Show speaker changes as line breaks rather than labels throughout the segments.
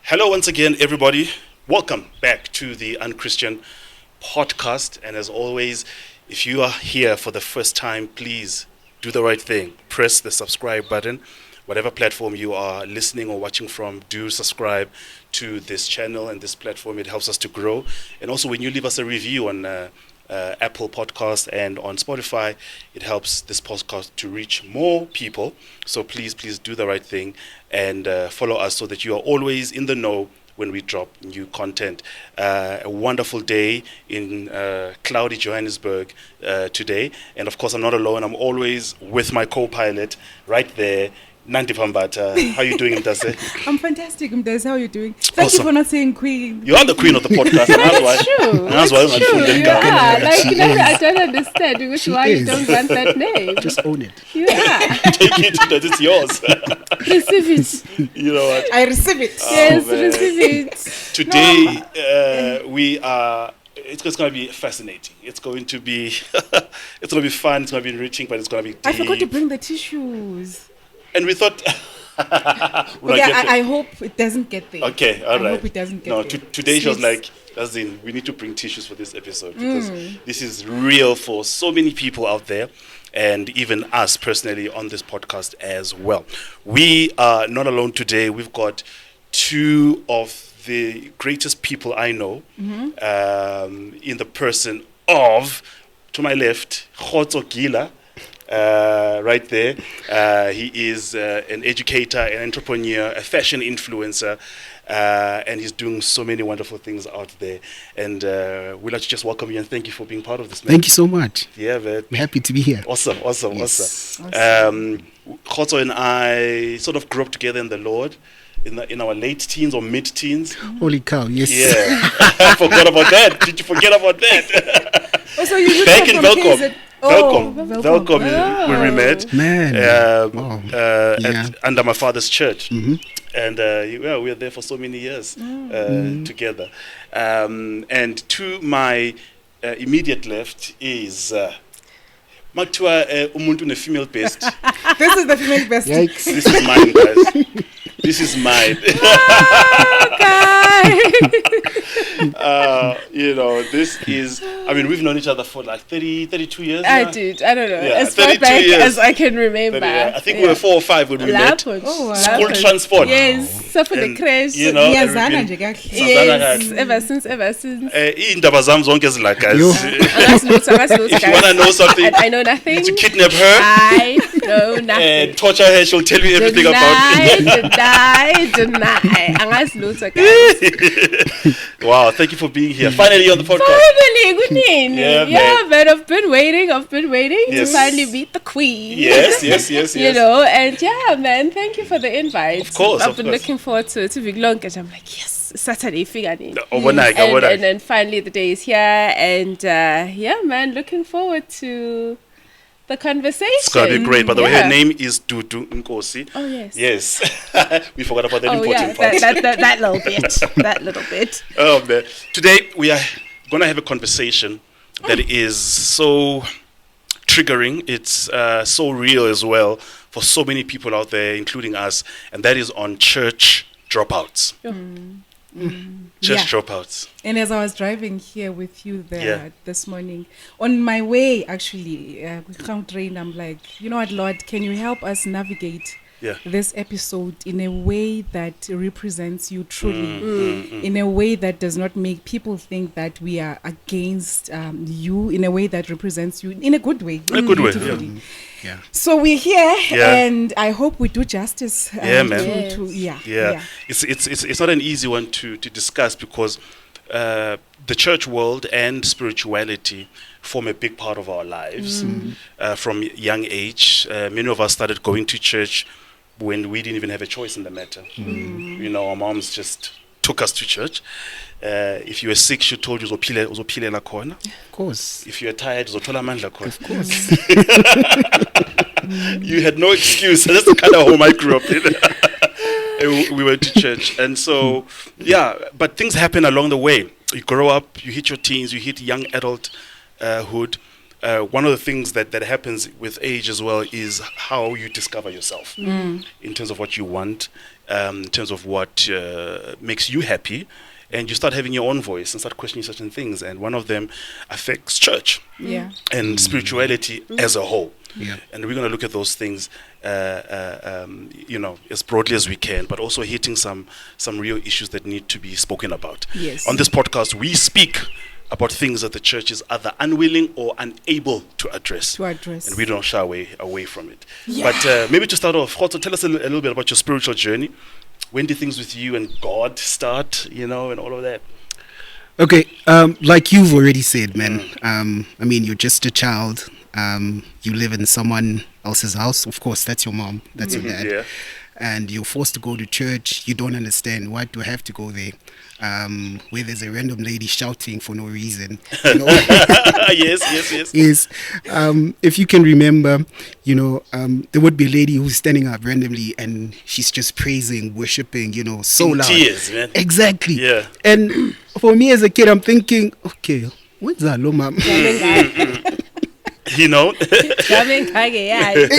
Hello once again, everybody. Welcome back to the UnChristian podcast. And as always, if you are here for the first time, please do the right thing. Press the subscribe button. Whatever platform you are listening or watching from, do subscribe to this channel and this platform. It helps us to grow. And also, when you leave us a review on Apple Podcast and on Spotify, it helps this podcast to reach more people. So please do the right thing and follow us so that you are always in the know when we drop new content. A wonderful day in cloudy Johannesburg today. And of course, I'm not alone. I'm always with my co-pilot right there, Nandi Pambata. How are you doing, Mdase?
I'm fantastic, Mdase. How are you doing? Thank you for not saying queen.
You are the queen of the podcast.
That's true.
That's why
That's true. You are. I don't understand why you don't want that name.
Just own it.
Yeah.
Take it that it's yours.
Receive it.
You know what?
I receive it.
Yes,
man.
receive it.
Today, we are... It's going to be fascinating. It's going to be... it's going to be fun. It's going to be enriching, but it's going to be deep.
I forgot to bring the tissues.
And we thought...
I hope it doesn't get there.
Okay, all right.
I hope it doesn't get there.
Today she was like, as in, we need to bring tissues for this episode because this is real for so many people out there and even us personally on this podcast as well. We are not alone today. We've got two of the greatest people I know in the person of, to my left, Kgotso Gila. Right there. He is an educator, an entrepreneur, a fashion influencer, and he's doing so many wonderful things out there. And we'd like to just welcome you and thank you for being part of this, man.
Thank you so much.
Yeah, man.
We're happy to be here.
Awesome.
Yes.
Kgotso and I sort of grew up together in the Lord in our late teens or mid-teens.
Holy cow, yes.
Yeah. I forgot about that. Did you forget about that?
Also, you
Back in Velkom. Velkom, we met.
Man.
Under my father's church. And we were there for so many years together. And to my immediate left is Matua Umuntu ne female best.
This is the female best.
Yikes.
This is mine, guys. This is mine. This is, we've known each other for like 32 years now.
I don't know.
Yeah,
as far back
years.
as I can remember.
I think we were 4 or 5 when we met. School transport.
Yes, so for the crash.
Iyazana nje kahle.
Yes, ever since.
Iindaba zami zonke zilagazi. If you want to know something,
I know nothing.
to kidnap her.
I know nothing.
And torture her, she'll tell you everything about it.
Deny. Angazi lutho, guys.
Wow, thank you for being here. Finally on the podcast.
Finally, good evening.
Yeah,
man, I've been waiting to
Yes.
finally meet the queen.
Yes.
You know, and yeah, man, thank you for the invite.
Of course,
I've been looking forward to being long because I'm like, yes, Saturday, figuring.
Overnight.
And then finally the day is here, and man, looking forward to the conversation.
It's going to be great. By the way, her name is Dudu, Nkosi.
Oh, yes.
Yes. We forgot about that important part.
That little bit. That little bit.
Oh, man. Today, we are going to have a conversation that is so triggering. It's so real as well for so many people out there, including us, and that is on church dropouts. Church dropouts.
And as I was driving here with you there this morning, on my way actually, I'm like, you know what, Lord, can you help us navigate this episode in a way that represents you truly, in a way that does not make people think that we are against you, in a way that represents you in a good way.
In a good way,
Yeah.
So we're here, and I hope we do justice.
Man. It's not an easy one to discuss because the church world and spirituality form a big part of our lives from young age. Many of us started going to church when we didn't even have a choice in the matter. Our moms just took us to church. If you were sick, she told you uzophilela khona.
Of course.
If you were tired, uzothola amandla khona.
Of course.
You had no excuse. That's the kind of home I grew up in. And we went to church. And so, but things happen along the way. You grow up, you hit your teens, you hit young adulthood. one of the things that happens with age as well is how you discover yourself in terms of what you want, in terms of what makes you happy. And you start having your own voice and start questioning certain things. And one of them affects church and spirituality as a whole.
Yeah.
And we're going to look at those things, as broadly as we can, but also hitting some real issues that need to be spoken about.
Yes.
On this podcast, we speak about things that the church is either unwilling or unable to address. And we don't shy away from it. Yeah. But maybe to start off, Kgotso, tell us a little bit about your spiritual journey. When did things with you and God start, and all of that?
Okay, like you've already said, man, I mean, you're just a child. You live in someone else's house. Of course, that's your mom, that's your dad. Yeah. And you're forced to go to church. You don't understand, why do I have to go there? Where there's a random lady shouting for no reason.
Yes.
Yes. If you can remember, there would be a lady who's standing up randomly and she's just praising, worshiping, so
in
loud.
Tears, man.
Exactly.
Yeah.
And for me as a kid, I'm thinking, okay, what's that, mom?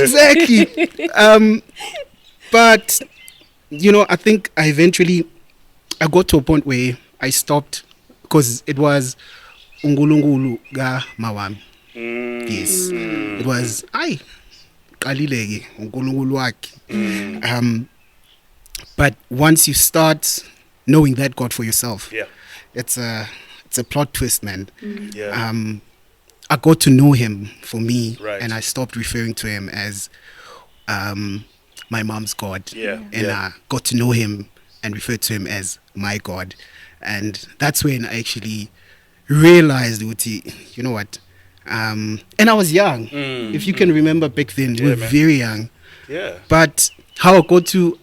Exactly. But I think I got to a point where I stopped because it was ungulungulu ga mawami. Yes, it was kalilege ungulungulu waki. But once you start knowing that God for yourself, it's a plot twist, man. I got to know him for me, and I stopped referring to him as my mom's God. I got to know him and referred to him as my God. And that's when I actually realized, you know what? And I was young. If you can remember back then, we were very young.
Yeah.
But how I got to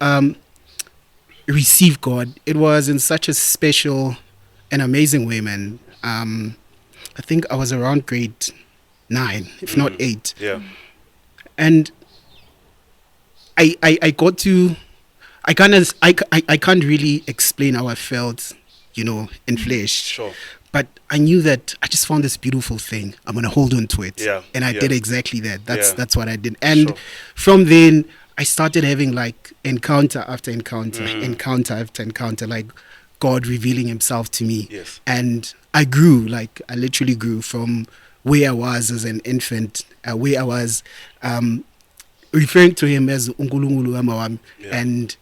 receive God, it was in such a special and amazing way, man. I think I was around grade 9, if not 8.
Yeah.
And I got to, I can't really explain how I felt, in flesh.
Sure.
But I knew that I just found this beautiful thing. I'm gonna hold on to it.
Yeah.
And I did exactly that. That's what I did. And from then I started having like encounter after encounter, encounter after encounter, like God revealing himself to me.
Yes.
And I grew, I literally grew from where I was as an infant, where I was referring to him as Ungulungulu Amawam, and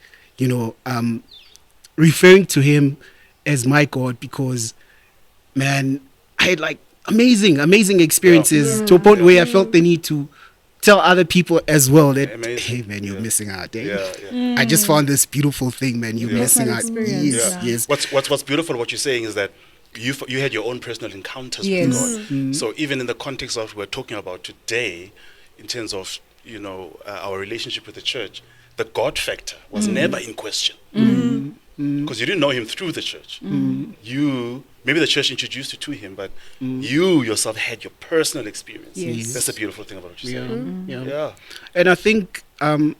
referring to him as my God, because man, I had like amazing experiences to a point where I felt the need to tell other people as well that, hey man, you're missing out. Eh? I just found this beautiful thing, man. You're missing out. Yes.
What's beautiful what you're saying is that you had your own personal encounters with God. So even in the context of what we're talking about today, in terms of our relationship with the church, the God factor was never in question, because you didn't know him through the church. Maybe the church introduced you to him, but you yourself had your personal experience. That's the beautiful thing about what you're saying. Yeah.
And I think I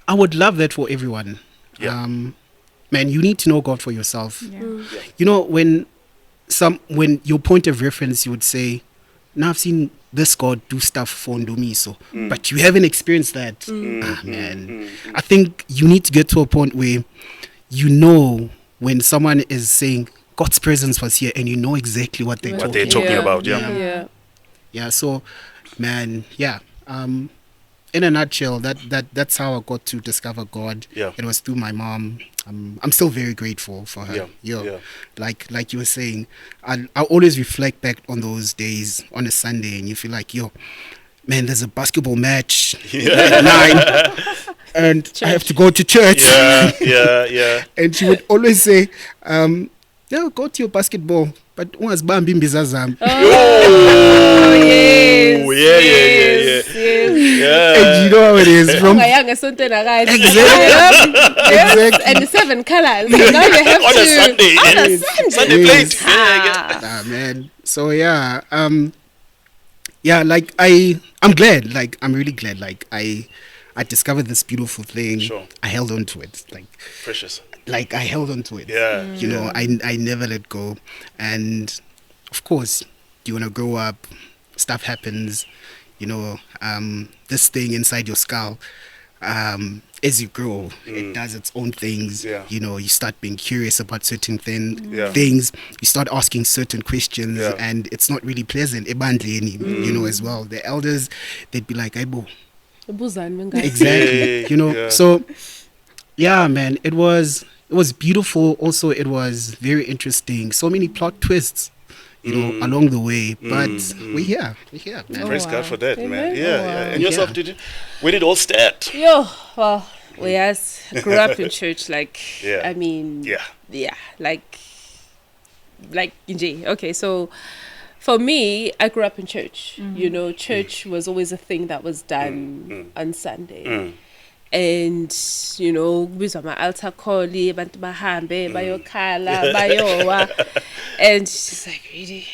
would love that for everyone. Man, you need to know God for yourself. When your point of reference, you would say, now I've seen this God do stuff for Ndumiso, but you haven't experienced that. Man. I think you need to get to a point where when someone is saying God's presence was here, and you know exactly what they're talking
about.
So, man, in a nutshell, that's how I got to discover God. It was through my mom. I'm still very grateful for her. Like you were saying, I always reflect back on those days on a Sunday, and you feel like, man, there's a basketball match at 9, and church. I have to go to church. And she would always say, go to your basketball, but once bambi mbizazam. And you know how it is from
exactly.
Exactly.
And 7 colors. So now you have
on a Sunday plate.
Man. So I'm glad. Like I'm really glad. Like I discovered this beautiful thing. I held on to it. Like
precious.
Like I held on to it. I never let go. And of course, you want to grow up, stuff happens, this thing inside your skull, as you grow, it does its own things. You start being curious about certain things. You start asking certain questions, and it's not really pleasant. As well. The elders, they'd be like, "Aibo." Exactly. So yeah, man, it was beautiful. Also, it was very interesting. So many plot twists, along the way. But we're here, man.
Praise God for that, man. Yeah. And yourself, where did it all start?
Well, grew up in church. Like, like Inji. Okay, so for me, I grew up in church. Church was always a thing that was done on Sunday. And kubizwa ama-altar call, abantu bahambe bayokhala bayowa, and she's like, really?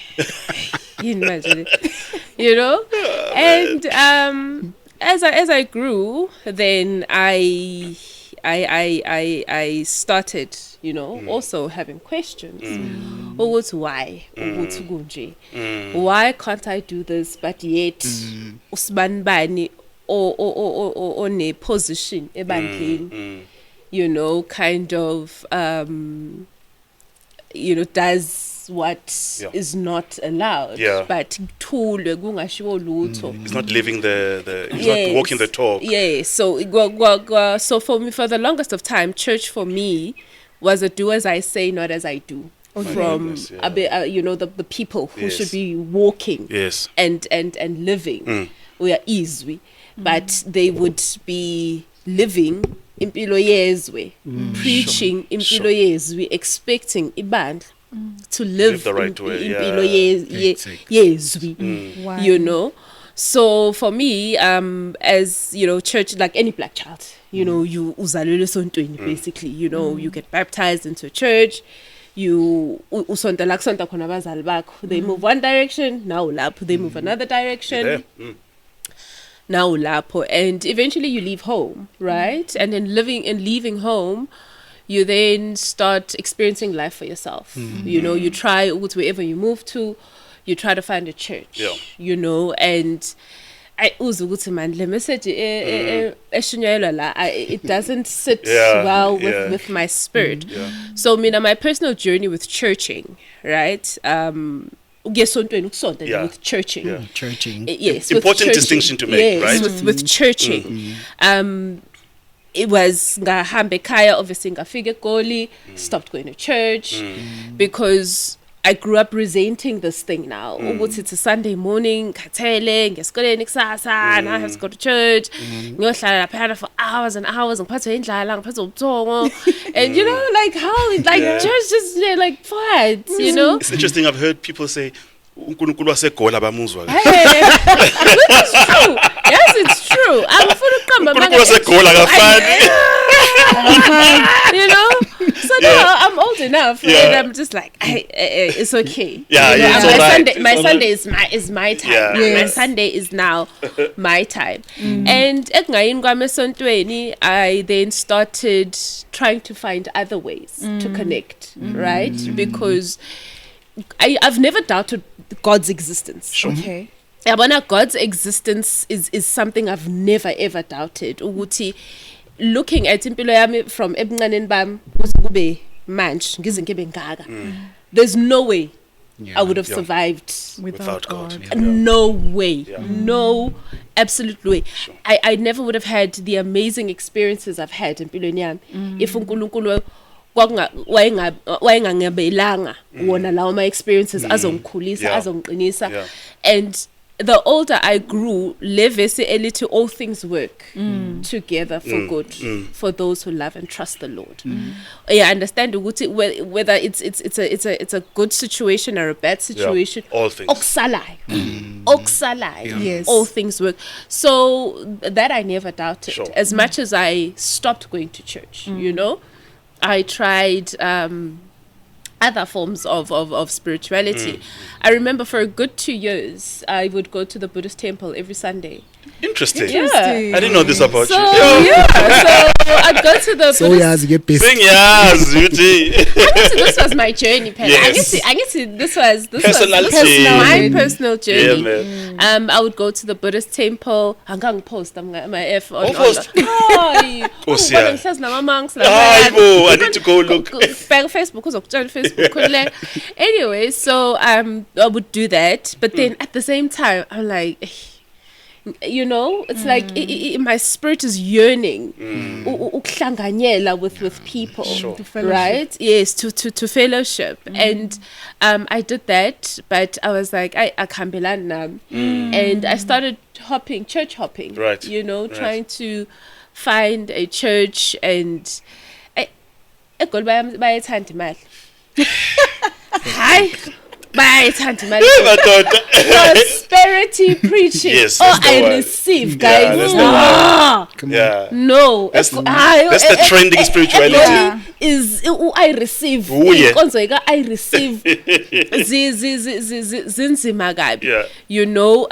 And as I grew, then I started also having questions. Why? Why can't I do this, but yet usbanbani or ne position ebandleni, kind of does what is not allowed, but
it's not living he's not walking the talk.
So for me, for the longest of time, church for me was a do as I say, not as I do. From the people who should be walking and living we are easy, but they would be living impilo yezwe, preaching impilo yezwe, expecting iband to live
the right way,
impilo yezwe. So for me, as church, like any black child, you uzalelwe esontweni, basically, you get baptized into a church. You usonta la kusonta khona abazali bakho, they move one direction, now lapho they move another direction, now lapho, and eventually you leave home, right? And then leaving home, you then start experiencing life for yourself. You try wherever you move to, you try to find a church, and it doesn't sit well with my spirit. So my personal journey with churching, right? With churching.
Churching.
Yes,
important distinction to make, right?
With churching. It was ngahambe kaya, obviously ngafike Goli, stopped going to church because I grew up resenting this thing now. It's a Sunday morning, and I have to go to church. For hours and hours, and like how church just what,
It's interesting. I've heard people say, uNkulunkulu waseGola bamuzwa.
Which is true. Yes, it's true. I'm
uNkulunkulu waseGola akafani.
So now I'm old enough, and I'm just like, it's okay. My Sunday is my time. My Sunday is now my time. And I then started trying to find other ways to connect, right? Because I've never doubted God's existence.
Sure.
Okay. God's existence is something I've never ever doubted. Uguti, looking at impilo yami from ebuncaneni bami kube manje ngize ngibe ngaka, there's no way I would have survived
without God.
No way. No absolute way. Sure. I never would have had the amazing experiences I've had empilweni yami if uNkulunkulu wayengangabelanga wona lawo my experiences azongikhulisa azongiqinisa. And the older I grew, all things work together for good for those who love and trust the Lord. I understand whether it's a good situation or a bad situation.
All things.
Oksalai. Yes. All things work. So that I never doubted. Sure. As much as I stopped going to church, I tried other forms of spirituality. I remember for a good 2 years, I would go to the Buddhist temple every Sunday.
Interesting.
Yeah.
I didn't know this about you.
So I I'd go to the
So
Buddhist.
yes, get pissed.
Sing yes, beauty.
This was my journey, Pen.
Yes.
I guess this was
Personality.
my personal journey.
Yeah, man.
I would go to the Buddhist temple. I'm going to post. I'm my F on.
Post.
Kgotso, I
need to go look.
Facebook, Facebook. Anyway, so I would do that, but then at the same time, I'm like, you know, it's like my spirit is yearning ukuhlanganyela with people,
Sure.
right? Yes, to fellowship. And I did that, but I was like, I can't be now. And I started church hopping,
right?
You know,
right.
trying to find a church, and hi. Prosperity preaching.
Yes,
I receive, guys.
Yeah.
No.
That's the trending spirituality.
Is I receive. I receive. Zinzima gabi.
Yeah.
You know,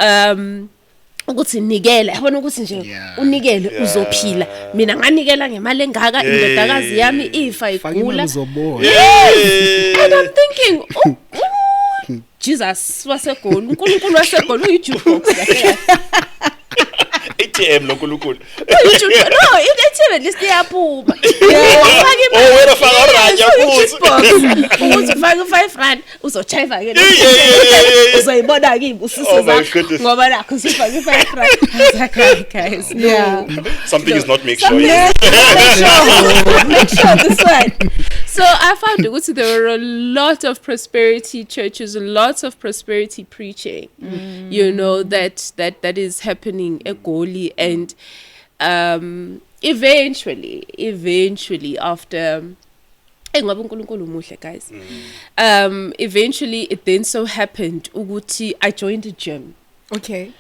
ukuthi nikele yabona ukuthi nje unikele uzophila mina nganikela ngemali engaka indodakazi yami ifa igula and I'm thinking Jesus wasegoli uNkulunkulu wasegoli uyiJukebox
ATM lonkulunkulu
no ATM list iyaphuma
wena faka ranja futhi
ukuthi ufake 5 rand uzochiva ke uzoyibona ke ibusisi zakho ngoba nakho usifake 5 rand guys
yeah
something is not make sure
this one. So I found ukuthi there were a lot of prosperity churches, lots of prosperity preaching, you know, that is happening at Goli, and eventually after guys, eventually it then so happened ukuthi I joined a gym.
Okay.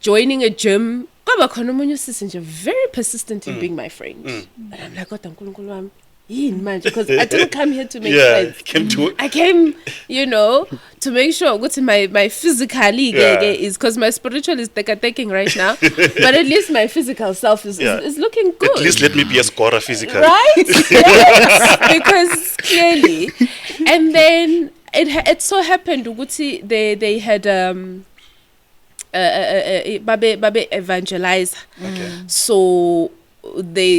Joining a gym, very persistent in being my friend. And I'm like, God, man, because I didn't come here to make friends. I came, you know, to make sure my physically is, because my spiritual is taking right now, but at least my physical self is looking good.
At least let me be a scorer physically.
Right? Yes, because clearly. And then it so happened they had babe evangelize.
Okay.
So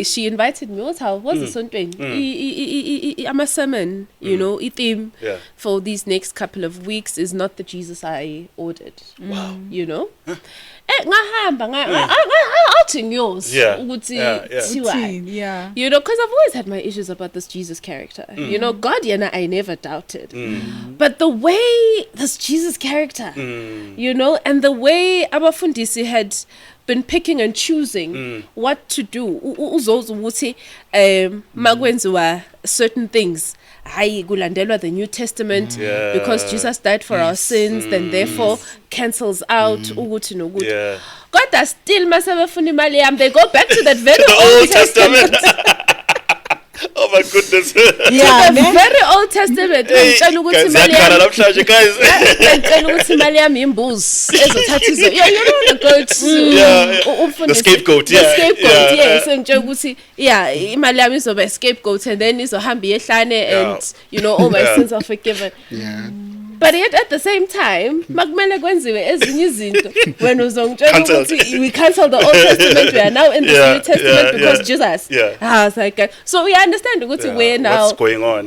she invited me. What's the something? I'm a sermon, you know, theme for these next couple of weeks is not the Jesus I ordered.
Wow.
You know? You know, because I've always had my issues about this Jesus character. You know, God, I never doubted. But the way this Jesus character, you know, and the way Abafundisi had been picking and choosing what to do. Magwenziwa certain things. The New Testament because Jesus died for our sins, then therefore cancels out
Yeah.
God does still they go back to that very
Old Testament. Oh my goodness.
Yeah, the very Old Testament.
The scapegoat.
Yeah, scapegoat, and then and you know all my sins are forgiven.
Yeah.
But yet at the same time, when we cancel the Old Testament, we are now in the New Testament because Jesus. I was like, so we understand where now
what's going on,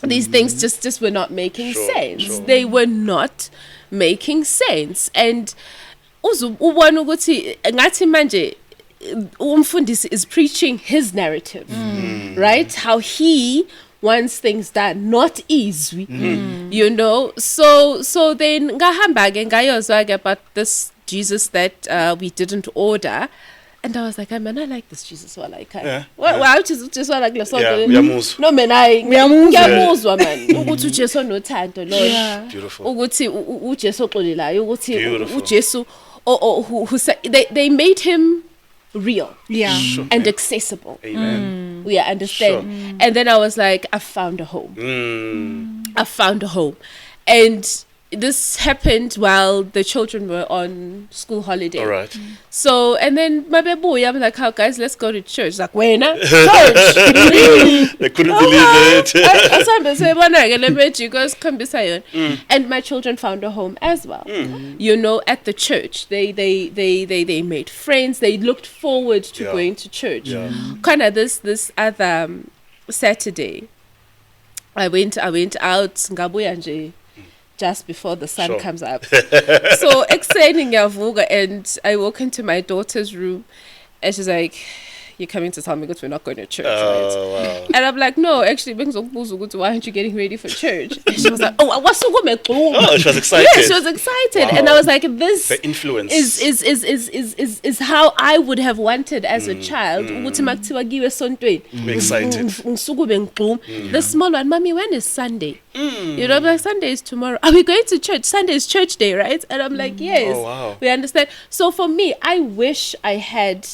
these things just were not making sense. Sure. They were not making sense. And umfundisi is preaching his narrative, right? How he wants things done, not easy, you know. So then ngahamba about this Jesus that we didn't order, and I was like, man, I like this Jesus. Well, like, well, just like no, man, ngiyamuzwa man. Ukuthi uJesu nothando, Lord.
Beautiful.
Ukuthi uJesu oxolelayo, ukuthi uJesu who said they made him real, and accessible.
Amen.
We understand. Sure. And then I was like, I found a home. I found a home. And this happened while the children were on school holiday.
All right.
So, and then my baby, I'm like, "How guys, let's go to church." Like, when church?
They couldn't believe it.
And my children found a home as well. You know, at the church, they made friends. They looked forward to going to church. Kind of this other Saturday, I went out ngabuya nje just before the sun comes up. So exciting yavuga, and I walk into my daughter's room and she's like, "You're coming to tell me that we're not going to church, right?"
Wow.
And I'm like, "No, actually, why aren't you getting ready for church?" And she was like, "Oh, what's so good?"
Oh, she was excited.
Yeah, she was excited.
Wow.
And I was like, "This
the influence
is how I would have wanted as a child.
We're excited.
The small one, "Mommy, when is Sunday?" You know, I'm like, "Sunday is tomorrow." "Are we going to church? Sunday is church day, right?" And I'm like, "Yes."
Oh, wow.
We understand. So for me, I wish I had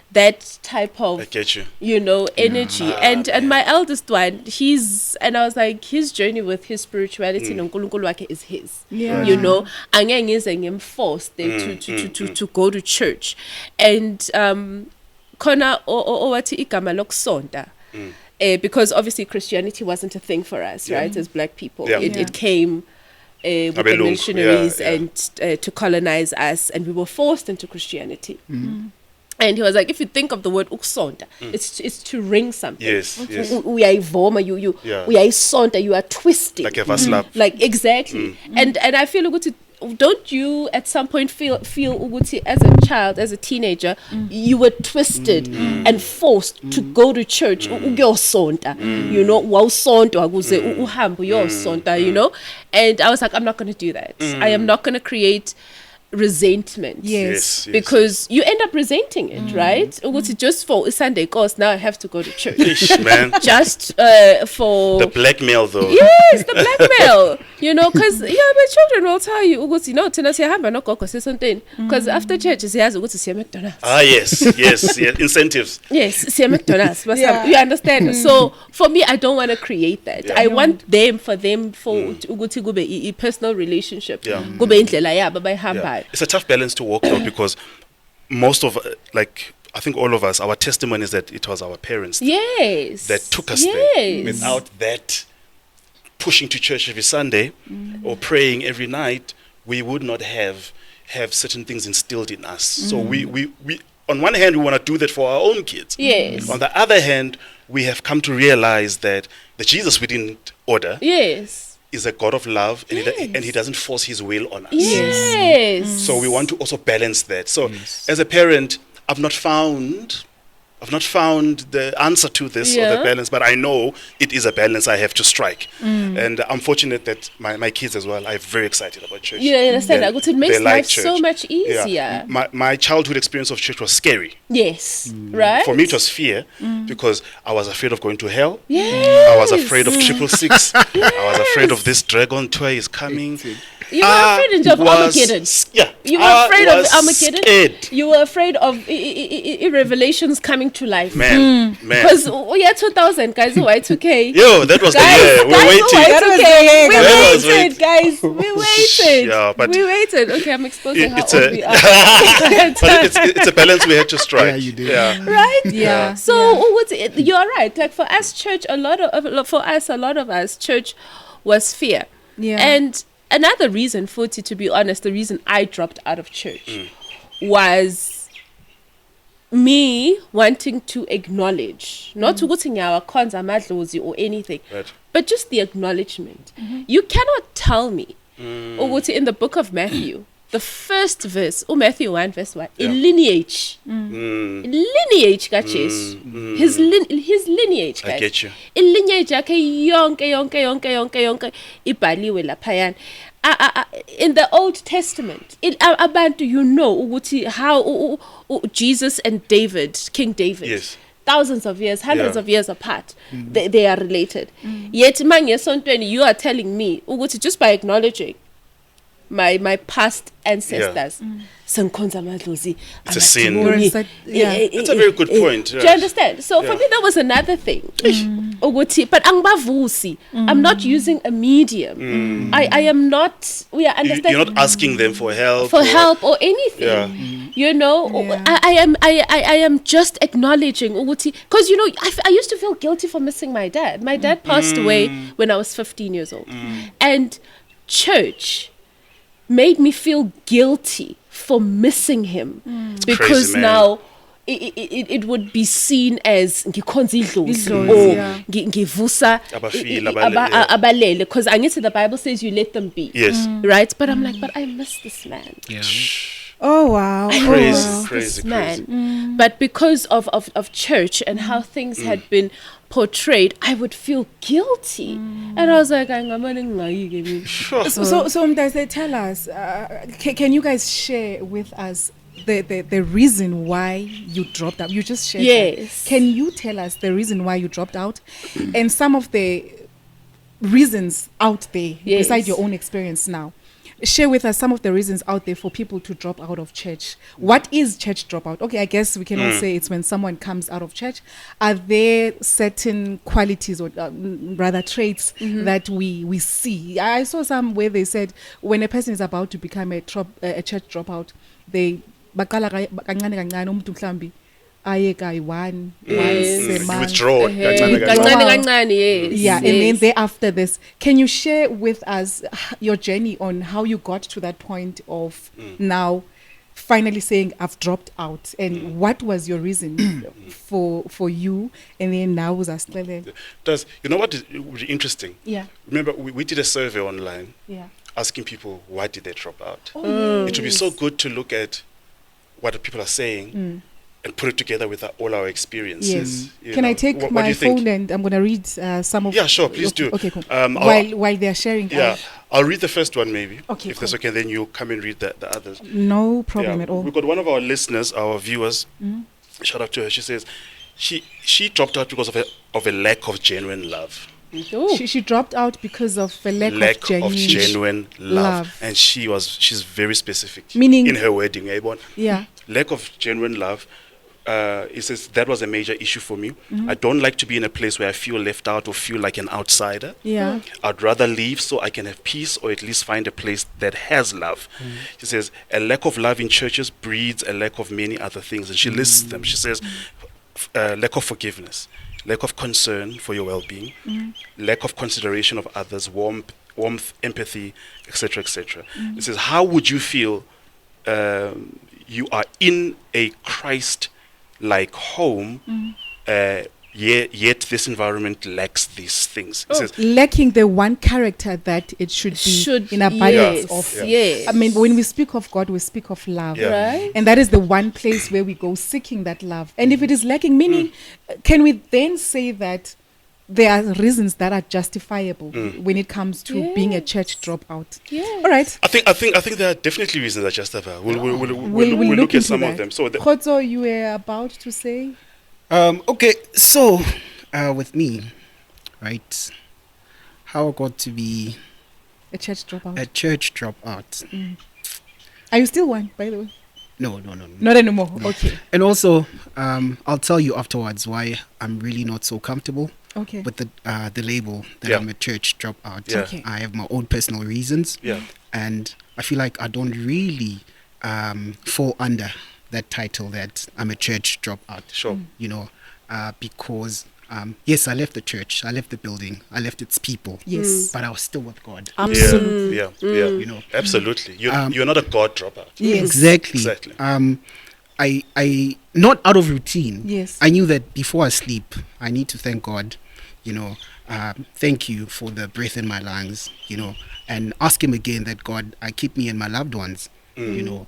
that type of,
I get you.
you know, energy. And my eldest one, I was like, his journey with his spirituality is his.
Yeah.
You know, angeke ngize ngimforce to go to church. And khona owathi igama lokusonta. Because obviously Christianity wasn't a thing for us, right, as black people.
Yeah.
It came with the missionaries and to colonize us, and we were forced into Christianity. And he was like, if you think of the word ukusonta, it's to ring something.
Yes, yes.
Uyayivoma, uyayisonta, you are twisting.
Like a vaslap.
Like, exactly. And I feel ukuthi, don't you at some point feel ukuthi, as a child, as a teenager, you were twisted and forced to go to church, ukuyosonta, you know, wawusonta akuze uhambe uyosonta, you know? And I was like, I'm not going to do that. I am not going to create resentment.
Yes.
Because you end up resenting it, right? Ukuthi just for Sunday course, now I have to go to church.
Ish, man.
Just for
The blackmail, though.
Yes, the blackmail. You know, because my children will tell you ukuthi no thina siyahamba no gogo sisonto, because after church siyazi ukuthi siya McDonald's.
Ah, yes. Incentives.
Yes, siya McDonald's.
Yeah.
You understand? So for me, I don't want to create that. I want for them ukuthi kube a personal relationship. Kube indlela yabo bayihamba.
It's a tough balance to walk though, because most of, like, I think all of us, our testimony is that it was our parents that took us there. Without that pushing to church every Sunday or praying every night, we would not have certain things instilled in us. So we on one hand, we want to do that for our own kids.
Yes.
On the other hand, we have come to realize that the Jesus we didn't order is a God of love, and he doesn't force his will on us.
Yes.
So we want to also balance that. So as a parent, I've not found the answer to this or the balance, but I know it is a balance I have to strike. And I'm fortunate that my kids as well are very excited about church.
You understand that? It makes
like
life
church.
so much easier.
Yeah. My childhood experience of church was scary.
Yes. Right?
For me, it was fear because I was afraid of going to hell.
Yes.
I was afraid of 666. I was afraid of this dragon toy is coming.
You were afraid of Armageddon.
Yeah.
You were afraid of Armageddon.
Scared.
You were afraid of revelations coming to life.
Man.
Because 2000, guys, Y2K.
Yo, that was the year. We're waiting.
We waited.
Yeah, but
we waited. Okay, I'm exposing how
it's
old we are.
but it's a balance we had to strike.
Yeah, you did.
Yeah.
Right?
Yeah.
So you're right. Like for us, church, a lot of us, church was fear.
Yeah.
And another reason, Futhi, to be honest, the reason I dropped out of church was me wanting to acknowledge, not ukuthi ngiyawakhonza amadlozi or anything,
Right.
but just the acknowledgement. You cannot tell me, ukuthi in the book of Matthew, the first verse, Matthew 1 verse 1, a lineage kaJesu, his lineage, guys.
I get you.
Lineage yakhe yonke ibhaliwe laphayana. In the Old Testament, abantu, you know ukuthi how Jesus and King David,
Yes.
thousands of years, hundreds of years apart, they are related. Yet mangesontweni, you are telling me ukuthi just by acknowledging my past ancestors, Senkonza madlozi.
It's a sin.
It's
a very good point.
Do you understand? So for me, that was another thing. But angbavusi, I'm not using a medium. I am not. We are understanding.
You're not asking them for help.
Or anything. You know, I am just acknowledging because you know I used to feel guilty for missing my dad. My dad passed away when I was 15 years old, and church made me feel guilty for missing him because
crazy,
now it would be seen as ngikhonza idlozi or ngivusa abalele, because I guess the Bible says you let them be.
Yes.
Right? But I'm like, but I miss this man.
Yeah.
Oh wow.
Crazy.
But because of church and how things had been portrayed, I would feel guilty. And I was like,
So they tell us, can you guys share with us the reason why you dropped out? You just shared.
Yes.
That. Can you tell us the reason why you dropped out and some of the reasons out there besides your own experience now? Share with us some of the reasons out there for people to drop out of church. What is church dropout? Okay, I guess we can all say it's when someone comes out of church. Are there certain qualities or rather traits that we see? I saw some where they said when a person is about to become a church dropout, they bakala kancane kancane umuntu mhlambi ayeka one once a month.
Withdraw.
Yeah, and then thereafter this, can you share with us your journey on how you got to that point of now finally saying I've dropped out, and what was your reason for you, and then now was
you know what is really interesting?
Yeah.
Remember we did a survey online.
Yeah.
Asking people why did they drop out.
Yes.
It would be so good to look at what the people are saying and put it together with all our experiences.
Yes. Can I take my phone and I'm going to read some of...
Yeah, sure, please do.
Okay, cool. While they're sharing...
I'll read the first one maybe.
Okay,
if that's okay, then you come and read the others.
No problem at all.
We've got one of our listeners, our viewers, shout out to her. She says she dropped out because of a lack of genuine love.
She dropped out because of a lack of genuine love.
And she's very specific.
Meaning
in her wedding, lack of genuine love. He says that was a major issue for me. I don't like to be in a place where I feel left out or feel like an outsider. I'd rather leave so I can have peace or at least find a place that has love. She says a lack of love in churches breeds a lack of many other things, and she lists them. She says lack of forgiveness, lack of concern for your well-being, lack of consideration of others, warmth, empathy, etc., etc. It says, how would you feel you are in a Christ-like home, yet this environment lacks these things? It says,
lacking the one character that it should be in abundance of.
Yes.
I mean, when we speak of God, we speak of love.
Right?
And that is the one place where we go seeking that love. And if it is lacking, meaning, can we then say that there are reasons that are justifiable when it comes to being a church dropout? All right.
I think there are definitely reasons that are justifiable. We'll look at some of them. So
Kgotso, you were about to say?
Okay, so with me, right, how I got to be
a church dropout. Are you still one, by the way?
No.
Not anymore. Okay.
And also, I'll tell you afterwards why I'm really not so comfortable with the label that I'm a church dropout.
Okay.
I have my own personal reasons. And I feel like I don't really fall under that title that I'm a church dropout.
Sure.
You know, because yes, I left the church, I left the building, I left its people.
Yes.
But I was still with God.
Absolutely.
Yeah.
You know.
Absolutely. You're not a God dropout.
Yes.
Exactly. I not out of routine.
Yes.
I knew that before I sleep, I need to thank God, you know, thank you for the breath in my lungs, you know, and ask him again that God, keep me and my loved ones, you know,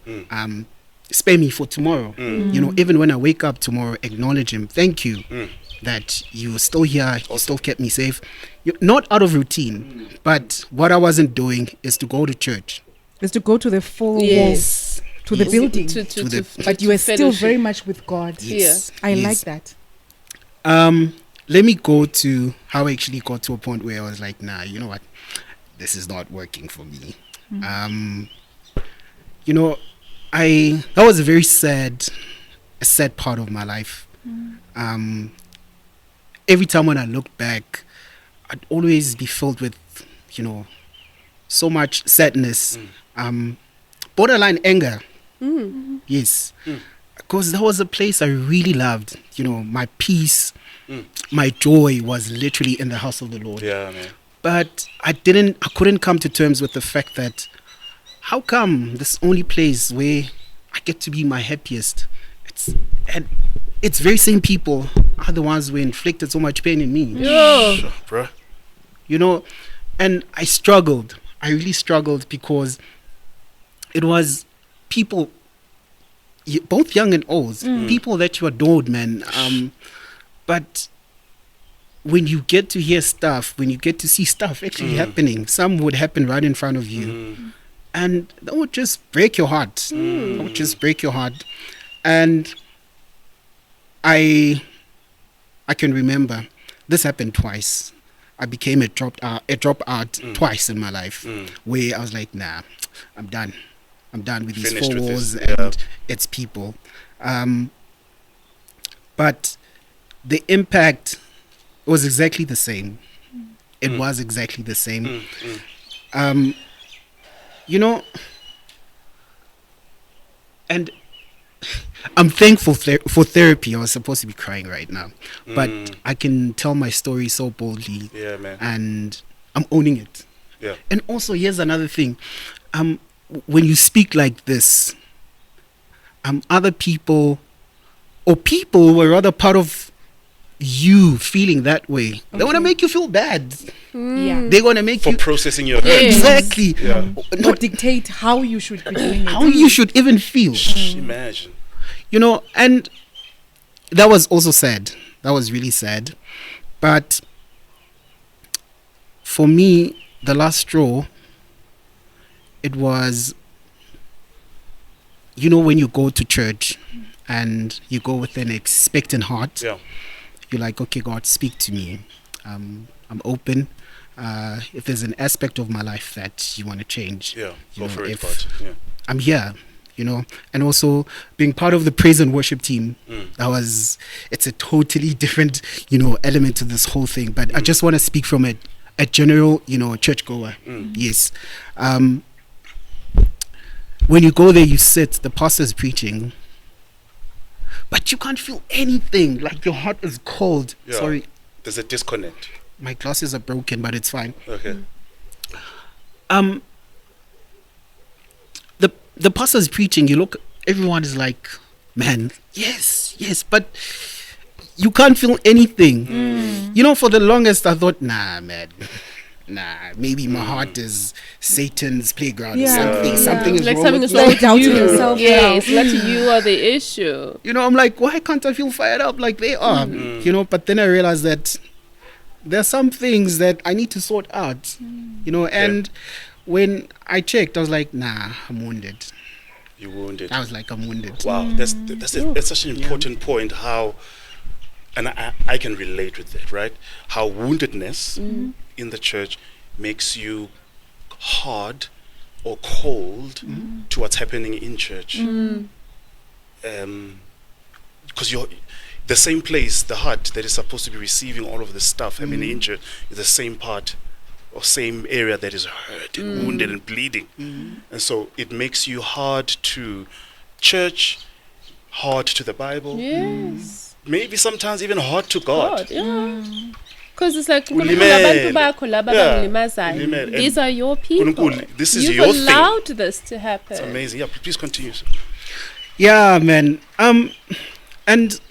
spare me for tomorrow. You know, even when I wake up tomorrow, acknowledge him. Thank you that you're still here, you still kept me safe. Not out of routine, but what I wasn't doing is to go to church.
Is to go to the full walls, to the building. But you were still very much with God.
Yes.
I like that.
Let me go to how I actually got to a point where I was like, nah, you know what? This is not working for me. You know, that was a sad part of my life. Every time when I look back, I'd always be filled with, so much sadness, borderline anger. Yes, because that was a place I really loved. My peace, my joy was literally in the house of the Lord.
Yeah, man.
But I couldn't come to terms with the fact that how come this only place where I get to be my happiest, it's very same people are the ones who inflicted so much pain in me.
Yeah.
Sure, bro.
And I really struggled because it was people, both young and old, people that you adored, man. But when you get to hear stuff, when you get to see stuff actually happening, some would happen right in front of you. And that would just break your heart. That would just break your heart. And I can remember this happened twice. I became a dropout twice in my life, where I was like, nah, I'm done with these
Finished
four
with
walls
this.
and its people. But the impact was exactly the same. It was exactly the same. And I'm thankful for therapy. I was supposed to be crying right now, but I can tell my story so boldly.
Yeah, man.
And I'm owning it.
Yeah.
And also, here's another thing. When you speak like this, other people, or people who are rather part of you feeling that way, they want to make you feel bad.
Yeah.
They're going to make
For
you
processing your hurt.
Yes.
exactly.
Yeah.
Not
dictate how you should be doing it.
how you should even feel.
Imagine.
And that was also sad. That was really sad. But for me, the last straw, it was, when you go to church and you go with an expectant heart, you're like, okay, God, speak to me. I'm open. If there's an aspect of my life that you want to change,
Go for it, God. Yeah.
I'm here. And also being part of the praise and worship team, it's a totally different, element to this whole thing. But I just want to speak from a general, churchgoer. Yes. When you go there, you sit, the pastor's preaching, but you can't feel anything. Like your heart is cold.
Yeah.
Sorry.
There's a disconnect.
My glasses are broken, but it's fine.
Okay.
The pastor's preaching, you look, everyone is like, man, yes, but you can't feel anything. For the longest I thought, nah, man, maybe my heart is Satan's playground or something. Something is
like
wrong
something
with
is
me.
wrong with
Doubting
you.
yourself.
Yes, like you are the issue.
I'm like, why can't I feel fired up like they are? But then I realized that there are some things that I need to sort out. And when I checked, I was like, nah, I'm wounded.
You're wounded.
I was like, I'm wounded.
Wow, that's such an important point. How, and I can relate with that, right? How woundedness in the church makes you hard or cold to what's happening in church. Because you're the same place, the heart that is supposed to be receiving all of this stuff happening in church is the same part or same area that is hurt and wounded and bleeding. And so it makes you hard to church, hard to the Bible.
Yes.
Maybe sometimes even hard to God.
Because it's like,
Ulimele.
these are your people.
This is
You've
your thing.
allowed this to happen.
It's amazing. Yeah, please continue.
Yeah, man. And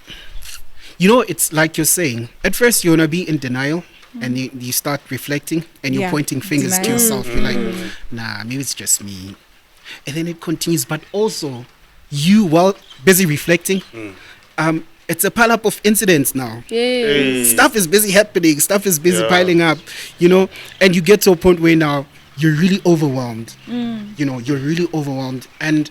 it's like you're saying, at first you want to be in denial. And you start reflecting and you're pointing fingers to yourself. You're like, nah, maybe it's just me. And then it continues. But also, you, while busy reflecting, it's a pile up of incidents now.
Yes.
Stuff is busy happening. Stuff is busy piling up, and you get to a point where now you're really overwhelmed. You're really overwhelmed. And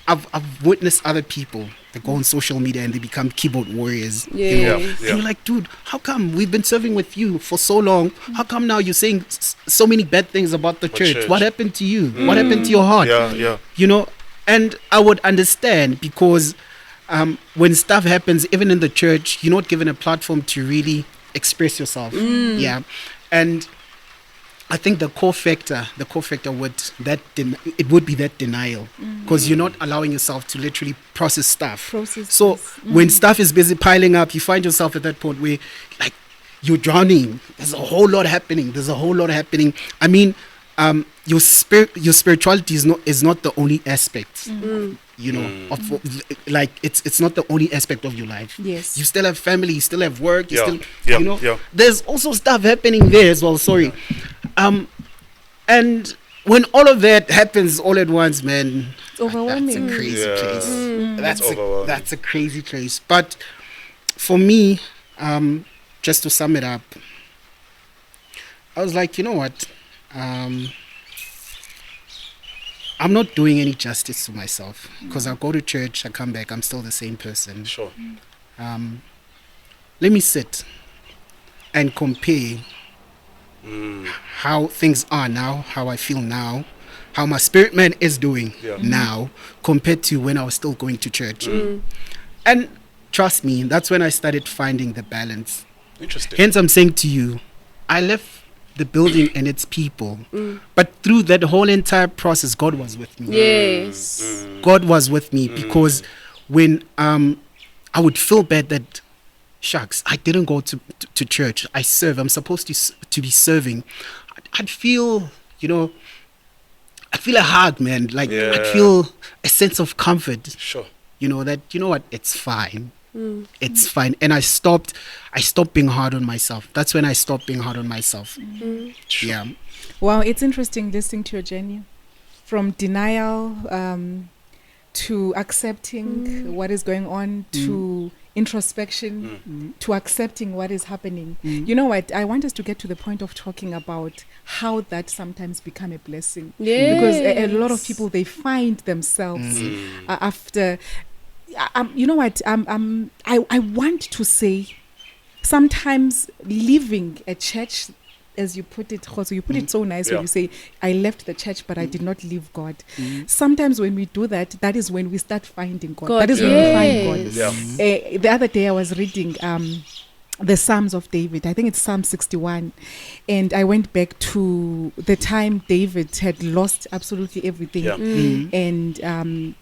I've witnessed other people that go on social media and they become keyboard warriors.
Yeah.
You know?
Yeah.
And you're like, dude, how come we've been serving with you for so long? How come now you're saying so many bad things about the church? What happened to you? What happened to your heart?
Yeah.
You know, and I would understand because when stuff happens, even in the church, you're not given a platform to really express yourself. Yeah. And I think the core factor would be that denial, because you're not allowing yourself to literally process stuff. So when stuff is busy piling up, you find yourself at that point where like you're drowning. There's a whole lot happening. I mean, your spirituality is not the only aspect. You know, of like it's not the only aspect of your life.
Yes,
you still have family, you still have work, you
you
know. There's also stuff happening there as well. Sorry, and when all of that happens all at once, man,
it's overwhelming.
That's a crazy place. That's a crazy place. But for me, just to sum it up, I was like, you know what? I'm not doing any justice to myself, because I go to church, I come back, I'm still the same person.
Sure.
Let me sit and compare how things are now, how I feel now, how my spirit man is doing now, compared to when I was still going to church. And trust me, that's when I started finding the balance.
Interesting.
Hence, I'm saying to you, I left the building and its people, but through that whole entire process, God was with me.
Yes.
God was with me, because when I would feel bad that, shucks, I didn't go to church, I serve, I'm supposed to be serving, I'd feel, you know, I'd feel a hug, man, like I'd feel a sense of comfort.
Sure.
You know, that, you know what, it's fine. It's fine. And I stopped being hard on myself. That's when I stopped being hard on myself.
Sure.
Yeah.
Wow, it's interesting listening to your journey from denial to accepting what is going on, to introspection, to accepting what is happening. You know what? I want us to get to the point of talking about how that sometimes become a blessing. Because a lot of people, they find themselves after... you know what? I want to say, sometimes leaving a church, as you put it, Kgotso, you put it so nice when you say, I left the church, but I did not leave God. Sometimes when we do that, that is when we start finding God. That is when we find God. The other day I was reading the Psalms of David. I think it's Psalm 61. And I went back to the time David had lost absolutely everything. And